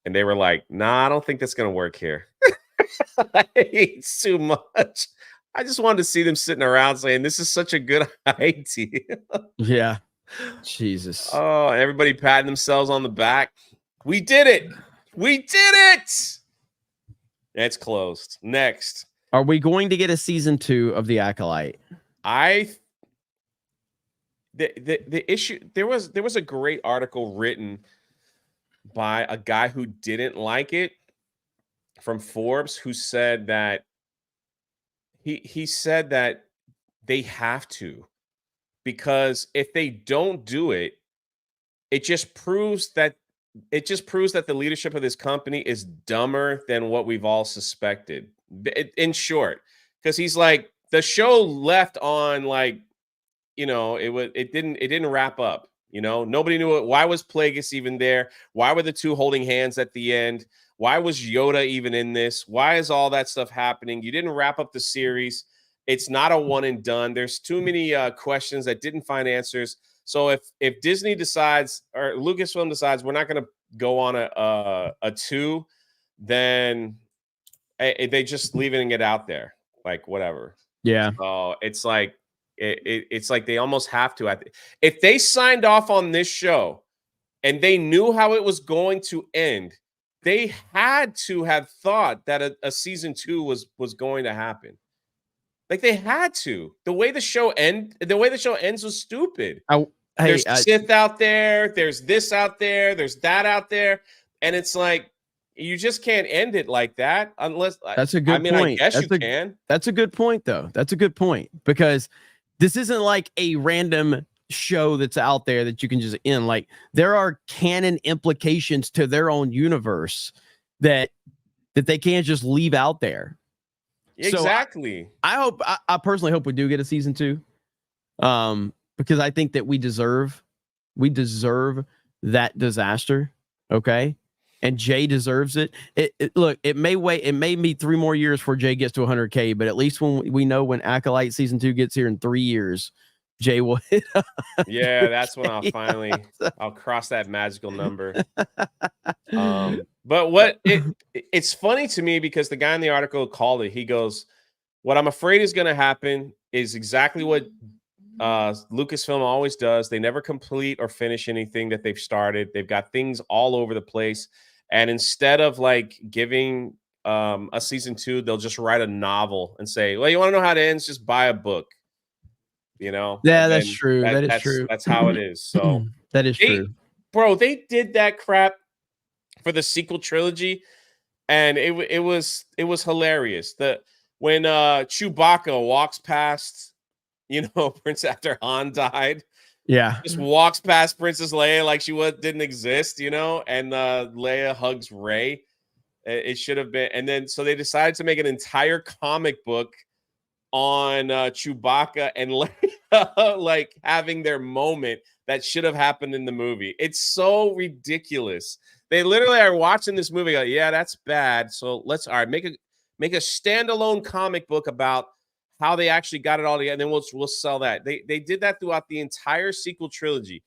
And they were like, nah, I don't think that's gonna work here. It's too much. I just wanted to see them sitting around saying, this is such a good idea. Yeah. Jesus. Oh, and everybody patting themselves on the back. We did it. We did it. It's closed. Next. Are we going to get a season 2 of The Acolyte? The issue, there was a great article written by a guy who didn't like it from Forbes, who said that he said that they have to, because if they don't do it, it just proves that the leadership of this company is dumber than what we've all suspected. In short, because he's like, the show left on, like, you know, it didn't wrap up. You know, nobody knew it. Why was Plagueis even there? Why were the two holding hands at the end? Why was Yoda even in this? Why is all that stuff happening? You didn't wrap up the series. It's not a one and done. There's too many questions that didn't find answers. So if Disney decides, or Lucasfilm decides, we're not going to go on a 2, then they just leaving it out there, like whatever. Yeah. So it's like it's like they almost have to. If they signed off on this show and they knew how it was going to end, they had to have thought that a season 2 was going to happen. Like they had to. The way the show ends was stupid. There's Sith out there, there's this out there, there's that out there, and it's like you just can't end it like that unless. That's a good point. I guess you can. That's a good point, though. That's a good point, because this isn't like a random show that's out there that you can just end. Like there are canon implications to their own universe that they can't just leave out there. Exactly. So I personally hope we do get a season 2, because I think that we deserve that disaster. Okay. And Jay deserves it. Look, it may be 3 more years before Jay gets to 100K, but at least when we know when Acolyte season 2 gets here in 3 years, Jay will hit. Yeah, that's when I'll cross that magical number. But it's funny to me because the guy in the article called it. He goes, "What I'm afraid is going to happen is exactly what Lucasfilm always does. They never complete or finish anything that they've started. They've got things all over the place. And instead of like giving a season 2, they'll just write a novel and say, well, you want to know how it ends? Just buy a book. You know?" Yeah, that's true. That's true. That's how it is. So that is true. Bro, they did that crap for the sequel trilogy, and it was hilarious. When Chewbacca walks past, Prince after Han died. Yeah. Just walks past Princess Leia like she didn't exist, and Leia hugs Rey. It should have been. And then so they decided to make an entire comic book on Chewbacca and Leia like having their moment that should have happened in the movie. It's so ridiculous. They literally are watching this movie like, yeah, that's bad. So let's make a standalone comic book about how they actually got it all together, and then we'll sell that. They did that throughout the entire sequel trilogy.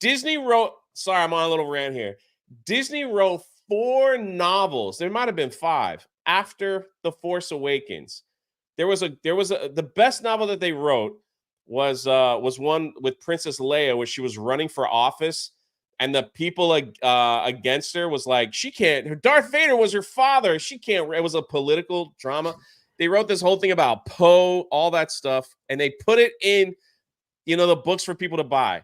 Disney wrote, sorry, I'm on a little rant here. Disney wrote 4 novels. There might have been 5 after The Force Awakens. The best novel that they wrote was one with Princess Leia where she was running for office, and the people against her was like, she can't. Darth Vader was her father. She can't. It was a political drama. They wrote this whole thing about Poe, all that stuff, and they put it in, the books for people to buy.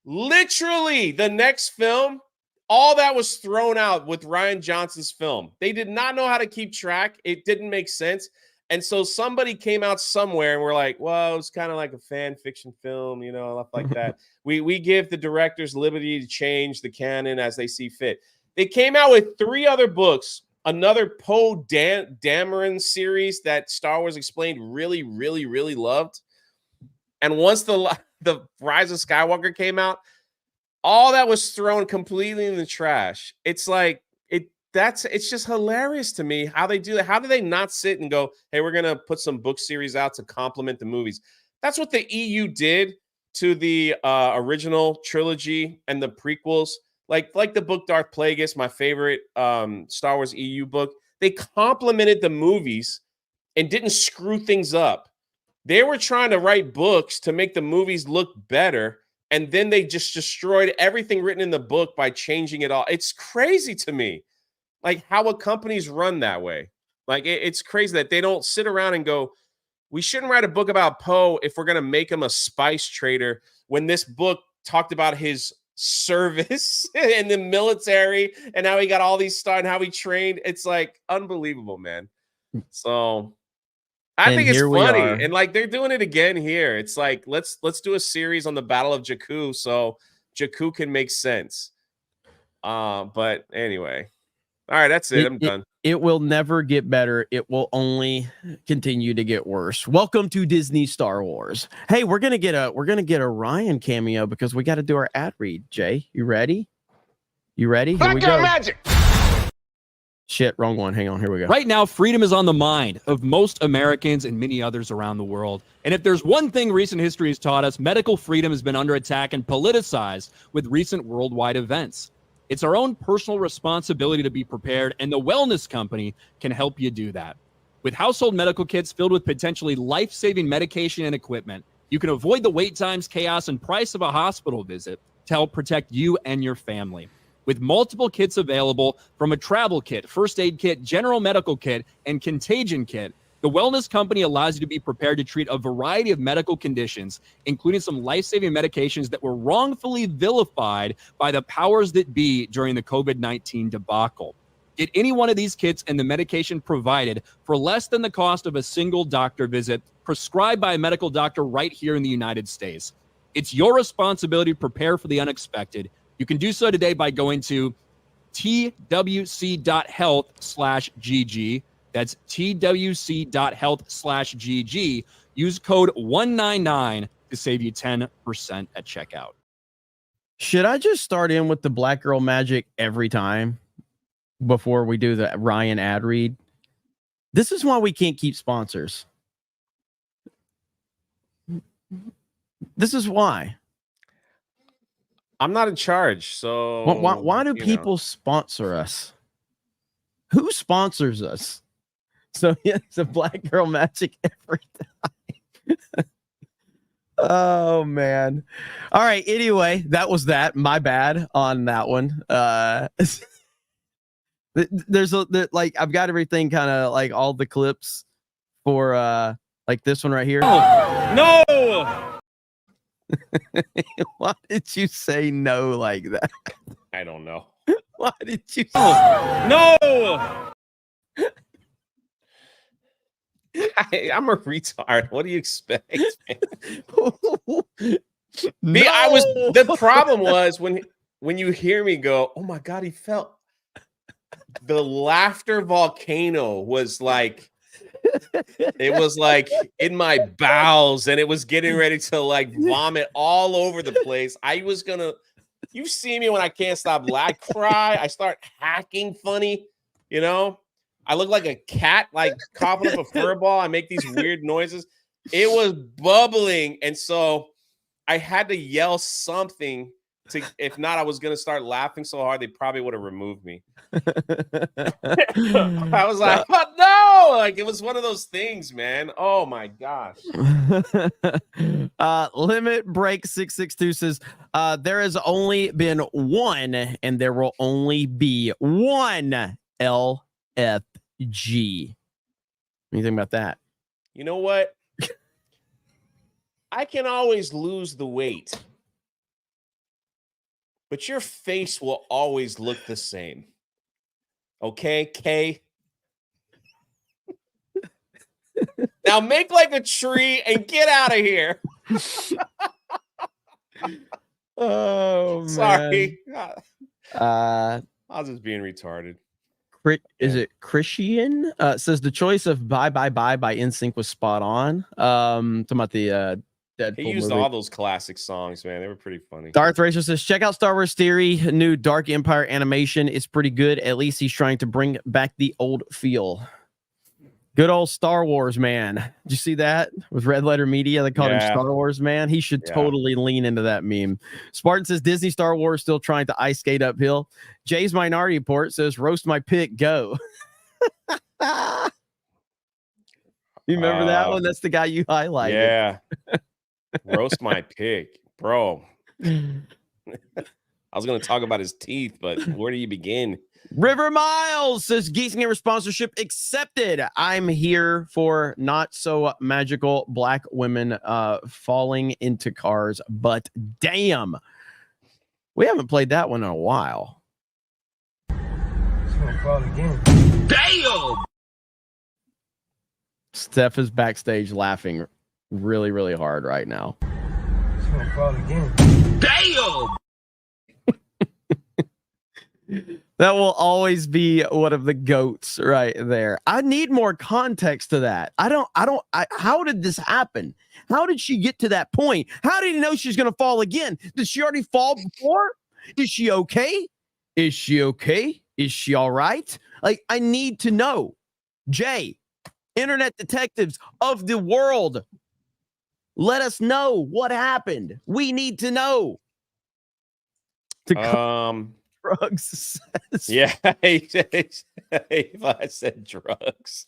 Literally, the next film, all that was thrown out with Rian Johnson's film. They did not know how to keep track. It didn't make sense. And so somebody came out somewhere and we're like, well, it's kind of like a fan fiction film, stuff like that. We give the directors liberty to change the canon as they see fit. They came out with 3 other books, another Poe Dameron series that Star Wars Explained really, really, really loved. And once the Rise of Skywalker came out, all that was thrown completely in the trash. It's like, it's just hilarious to me how they do that. How do they not sit and go, hey, we're going to put some book series out to complement the movies? That's what the EU did to the original trilogy and the prequels. Like the book Darth Plagueis, my favorite Star Wars EU book. They complemented the movies and didn't screw things up. They were trying to write books to make the movies look better, and then they just destroyed everything written in the book by changing it all. It's crazy to me. Like how a company's run that way. Like it's crazy that they don't sit around and go, we shouldn't write a book about Poe if we're going to make him a spice trader when this book talked about his service in the military and how he got all these stars and how he trained. It's like unbelievable, man. So I think it's funny. And like they're doing it again here. It's like, let's do a series on the Battle of Jakku so Jakku can make sense. But anyway. All right, that's it. I'm done. It will never get better. It will only continue to get worse. Welcome to Disney Star Wars. Hey, we're gonna get a Ryan cameo because we got to do our ad read. Jay, you ready? You ready? Here we go. Magic. Shit, wrong one. Hang on. Here we go. Right now, freedom is on the mind of most Americans and many others around the world. And if there's one thing recent history has taught us, medical freedom has been under attack and politicized with recent worldwide events. It's our own personal responsibility to be prepared, and the Wellness Company can help you do that. With household medical kits filled with potentially life-saving medication and equipment, you can avoid the wait times, chaos, and price of a hospital visit to help protect you and your family. With multiple kits available, from a travel kit, first aid kit, general medical kit, and contagion kit, the Wellness Company allows you to be prepared to treat a variety of medical conditions, including some life-saving medications that were wrongfully vilified by the powers that be during the COVID-19 debacle. Get any one of these kits and the medication provided for less than the cost of a single doctor visit prescribed by a medical doctor right here in the United States. It's your responsibility to prepare for the unexpected. You can do so today by going to twc.health/GG. That's twc.health/GG. Use code 199 to save you 10% at checkout. Should I just start in with the Black Girl Magic every time before we do the Ryan ad read? This is why we can't keep sponsors. This is why. I'm not in charge, so Why do people sponsor us? Who sponsors us? So yeah, it's a Black Girl Magic every time. Oh man. All right. Anyway, that was that. My bad on that one. There's like I've got everything kind of like all the clips for like this one right here. No. Why did you say no like that? I don't know. Why did you No. I'm a retard. What do you expect? No. The problem was when you hear me go, oh my God, he fell. The laughter volcano was like, it was like in my bowels and it was getting ready to like vomit all over the place. You see me when I can't stop laughing, I cry, I start hacking funny, you know? I look like a cat, like coughing up a fur ball. I make these weird noises. It was bubbling. And so I had to yell something if not, I was going to start laughing so hard, they probably would have removed me. I was like, oh, no, like it was one of those things, man. Oh my gosh. Limit Break 662 says, there has only been one and there will only be one LFG. What do you think about that? You know what? I can always lose the weight, but your face will always look the same. Okay, Kay? Now make like a tree and get out of here. Oh, man. Sorry. I was just being retarded. Is it Christian? Says the choice of Bye Bye Bye by NSYNC was spot on. Talking about the Deadpool he used movie. all those classic songs, man. They were pretty funny. Darth Racer says, check out Star Wars Theory. New Dark Empire animation is pretty good. At least he's trying to bring back the old feel. Good old Star Wars, man. Did you see that with Red Letter Media? They called him Star Wars, man. He should totally lean into that meme. Spartan says, Disney Star Wars still trying to ice skate uphill. Jay's Minority Report says, roast my pick, go. You remember that one? That's the guy you highlighted. Yeah. Roast my pick, bro. I was going to talk about his teeth, but where do you begin? River Miles says, Geeks Gamers sponsorship accepted. I'm here for not so magical black women falling into cars, but damn, we haven't played that one in a while. It's gonna fall again. Damn! Steph is backstage laughing really, really hard right now. It's gonna fall again. Damn! That will always be one of the goats right there. I need more context to that. How did this happen? How did she get to that point? How did he know she's going to fall again? Did she already fall before? Is she okay? Is she okay? Is she all right? Like, I need to know. Jay, internet detectives of the world, let us know what happened. We need to know. drugs. Yeah, I said drugs.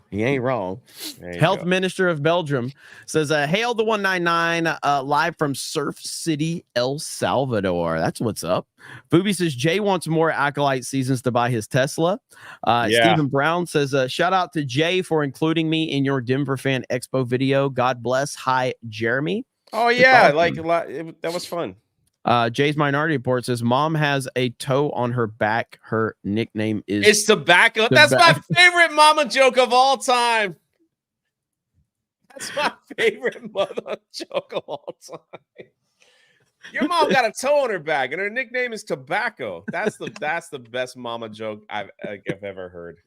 He ain't wrong. There you Health go. Minister of Belgium says, hail the 199 live from Surf City, El Salvador. That's what's up. Booby says Jay wants more Acolyte seasons to buy his Tesla. Yeah. Stephen Brown says, shout out to Jay for including me in your Denver Fan Expo video. God bless. Hi, Jeremy. Oh yeah, awesome. like a lot. That was fun. Jay's Minority Report says, Mom has a toe on her back. Her nickname is It's tobacco. That's my favorite mama joke of all time. That's my favorite mother joke of all time. Your mom got a toe on her back, and her nickname is Tobacco. That's the best mama joke I've ever heard.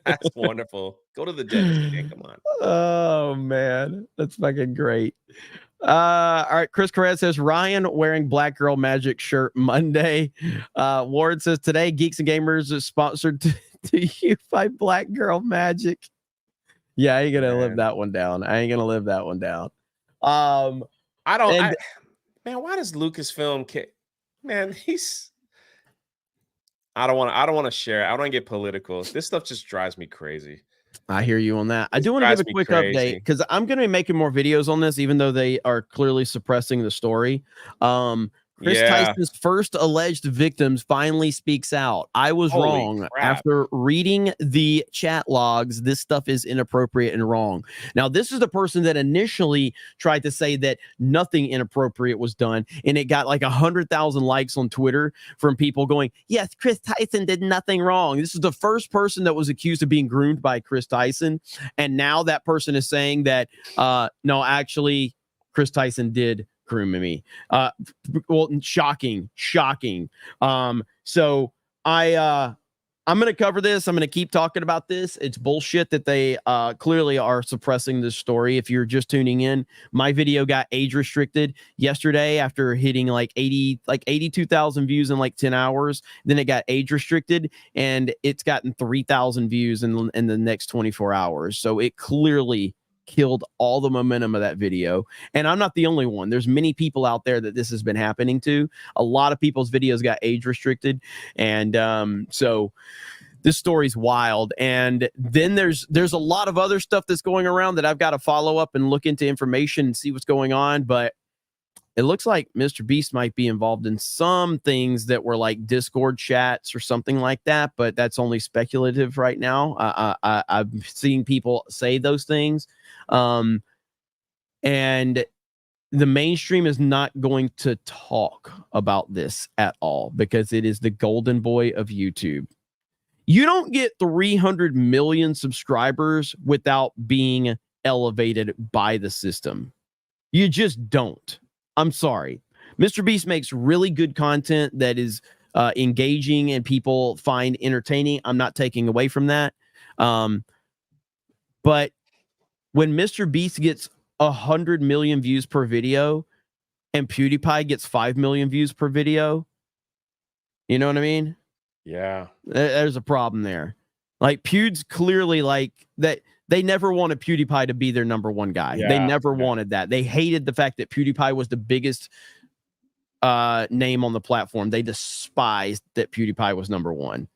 That's wonderful. Go to the dentist. Man, come on. Oh man, that's fucking great. All right, Chris Correz says Ryan wearing Black Girl Magic shirt Monday. Ward says today Geeks and Gamers is sponsored to you by Black Girl Magic. Yeah, I ain't gonna live that one down. Man, why does Lucasfilm man, I don't want to share. I don't want to get political. This stuff just drives me crazy. I hear you on that. I do want to give a quick update because I'm going to be making more videos on this, even though they are clearly suppressing the story. Chris Tyson's first alleged victims finally speaks out. I was wrong. After reading the chat logs, this stuff is inappropriate and wrong. Now, this is the person that initially tried to say that nothing inappropriate was done, and it got like 100,000 likes on Twitter from people going, yes, Chris Tyson did nothing wrong. This is the first person that was accused of being groomed by Chris Tyson, and now that person is saying that, no, actually, Chris Tyson did groom me. Well, shocking. So I'm going to cover this. I'm going to keep talking about this. It's bullshit that they clearly are suppressing this story. If you're just tuning in, my video got age restricted yesterday after hitting like 82,000 views in like 10 hours. Then it got age restricted and it's gotten 3,000 views in the next 24 hours. So it clearly killed all the momentum of that video. And I'm not the only one. There's many people out there that this has been happening to. A lot of people's videos got age restricted. And so this story's wild. And then there's a lot of other stuff that's going around that I've got to follow up and look into information and see what's going on. But it looks like MrBeast might be involved in some things that were like Discord chats or something like that, but that's only speculative right now. I'm seeing people say those things. And the mainstream is not going to talk about this at all because it is the golden boy of YouTube. You don't get 300 million subscribers without being elevated by the system. You just don't. I'm sorry. MrBeast makes really good content that is engaging and people find entertaining. I'm not taking away from that. But when MrBeast gets 100 million views per video and PewDiePie gets 5 million views per video, you know what I mean? Yeah. There's a problem there. Like Pew's clearly like that. They never wanted PewDiePie to be their number one guy. They never wanted that. They hated the fact that PewDiePie was the biggest name on the platform. They despised that PewDiePie was number one.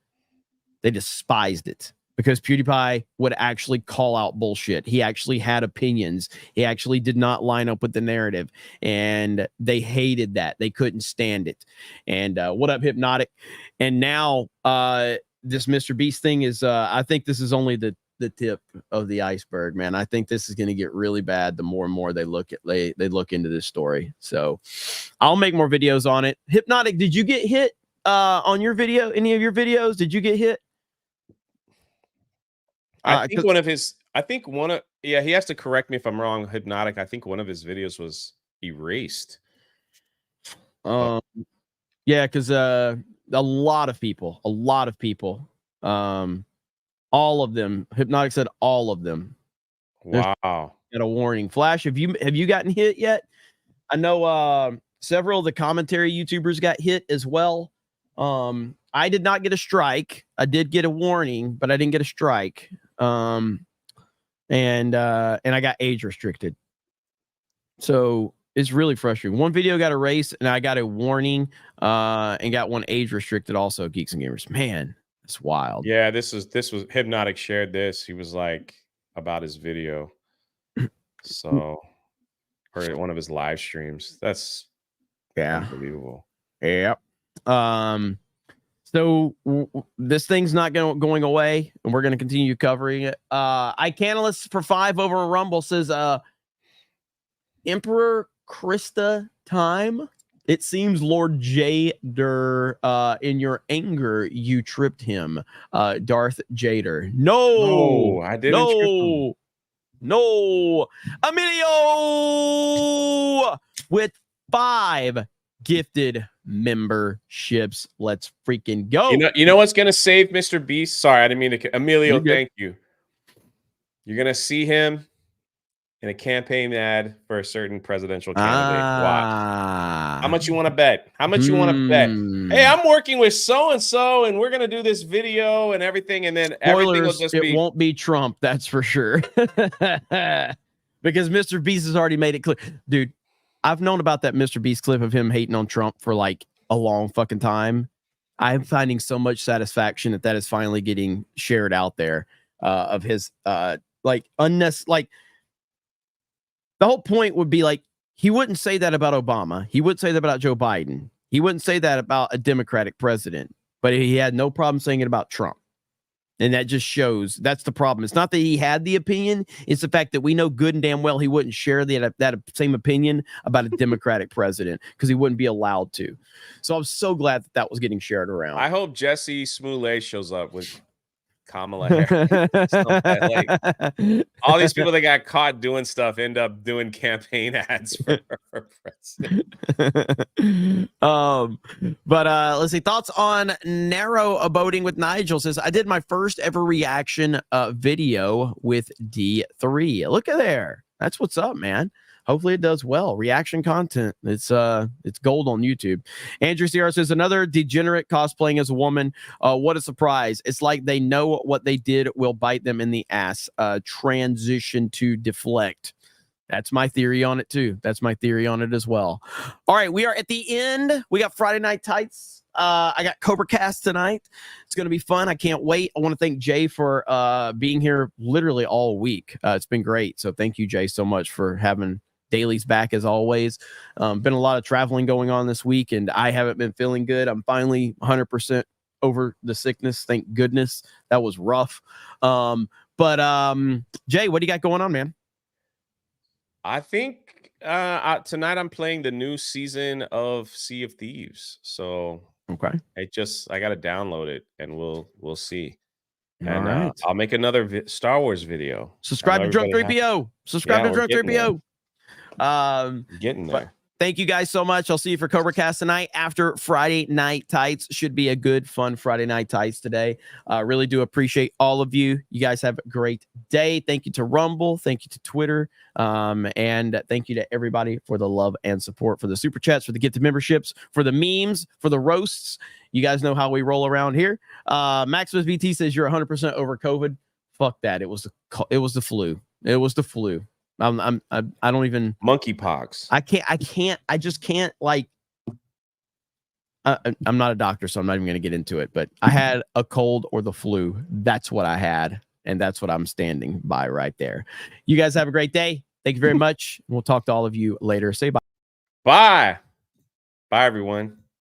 They despised it because PewDiePie would actually call out bullshit. He actually had opinions. He actually did not line up with the narrative. And they hated that. They couldn't stand it. And what up, Hypnotic? And now this MrBeast thing is, I think this is only the tip of the iceberg, man. I think this is going to get really bad the more and more they look into this story. So I'll make more videos on it. Hypnotic, did you get hit on your video? Any of your videos? Did you get hit? I think he has to correct me if I'm wrong, Hypnotic. I think one of his videos was erased. Yeah, because a lot of people, all of them. Hypnotic said all of them. Wow. Got a warning. Flash, have you gotten hit yet? I know several of the commentary YouTubers got hit as well. I did not get a strike. I did get a warning, but I didn't get a strike. And I got age restricted. So it's really frustrating. One video got erased, and I got a warning, and got one age restricted. Also, Geeks and Gamers. Man, it's wild. Yeah, this was Hypnotic shared this. He was like about his video, so or one of his live streams. That's unbelievable. Yep. So this thing's not going away, and we're going to continue covering it. Icanalist for 5 over a Rumble says, Emperor Krista time. It seems Lord Jader, in your anger, you tripped him. Darth Jader. No, I didn't trip him. No. Emilio with 5 gifted memberships. Let's freaking go. You know what's gonna save Mr. Beast? Sorry, I didn't mean to. Emilio, thank you. You're gonna see him in a campaign ad for a certain presidential candidate. Watch. How much you want to bet? How much you want to bet? Hey, I'm working with so and so, and we're gonna do this video and everything, and then everything will just be. It won't be Trump, that's for sure. Because Mr. Beast has already made it clear, dude. I've known about that Mr. Beast clip of him hating on Trump for like a long fucking time. I'm finding so much satisfaction that is finally getting shared out there, of his like unnecessary. Like the whole point would be like he wouldn't say that about Obama. He wouldn't say that about Joe Biden. He wouldn't say that about a Democratic president. But he had no problem saying it about Trump. And that just shows that's the problem. It's not that he had the opinion. It's the fact that we know good and damn well he wouldn't share that same opinion about a Democratic president because he wouldn't be allowed to. So I'm so glad that was getting shared around. I hope Jesse Smollett shows up with Kamala Harris. Like, all these people that got caught doing stuff end up doing campaign ads for president. But let's see. Thoughts on narrow aboding with Nigel says, I did my first ever reaction video with D3. Look at there. That's what's up, man. Hopefully it does well. Reaction content. It's gold on YouTube. Andrew Sierra says, another degenerate cosplaying as a woman. What a surprise. It's like they know what they did will bite them in the ass. Transition to deflect. That's my theory on it too. That's my theory on it as well. All right, we are at the end. We got Friday Night Tights. I got Cobra Cast tonight. It's going to be fun. I can't wait. I want to thank Jay for being here literally all week. It's been great. So thank you, Jay, so much for having dailies back as always. Been a lot of traveling going on this week, and I haven't been feeling good. I'm finally 100% over the sickness. Thank goodness. That was rough. But Jay, what do you got going on, man? I think tonight I'm playing the new season of Sea of Thieves. So okay, I got to download it, and we'll see. All And right. I'll make another Star Wars video. Subscribe to Drunk 3PO. Subscribe to Drunk 3PO. Getting there. Thank you guys so much. I'll see you for Cobra Cast tonight after Friday Night Tights. Should be a good, fun Friday Night Tights today. Really do appreciate all of you. You guys have a great day. Thank you to Rumble. Thank you to Twitter. And thank you to everybody for the love and support, for the super chats, for the gifted memberships, for the memes, for the roasts. You guys know how we roll around here. Maximus BT says you're 100% over COVID. Fuck that. It was the flu. It was the flu. I don't even monkeypox. I just can't like. I'm not a doctor, so I'm not even going to get into it. But I had a cold or the flu. That's what I had, and that's what I'm standing by right there. You guys have a great day. Thank you very much. We'll talk to all of you later. Say bye. Bye, everyone.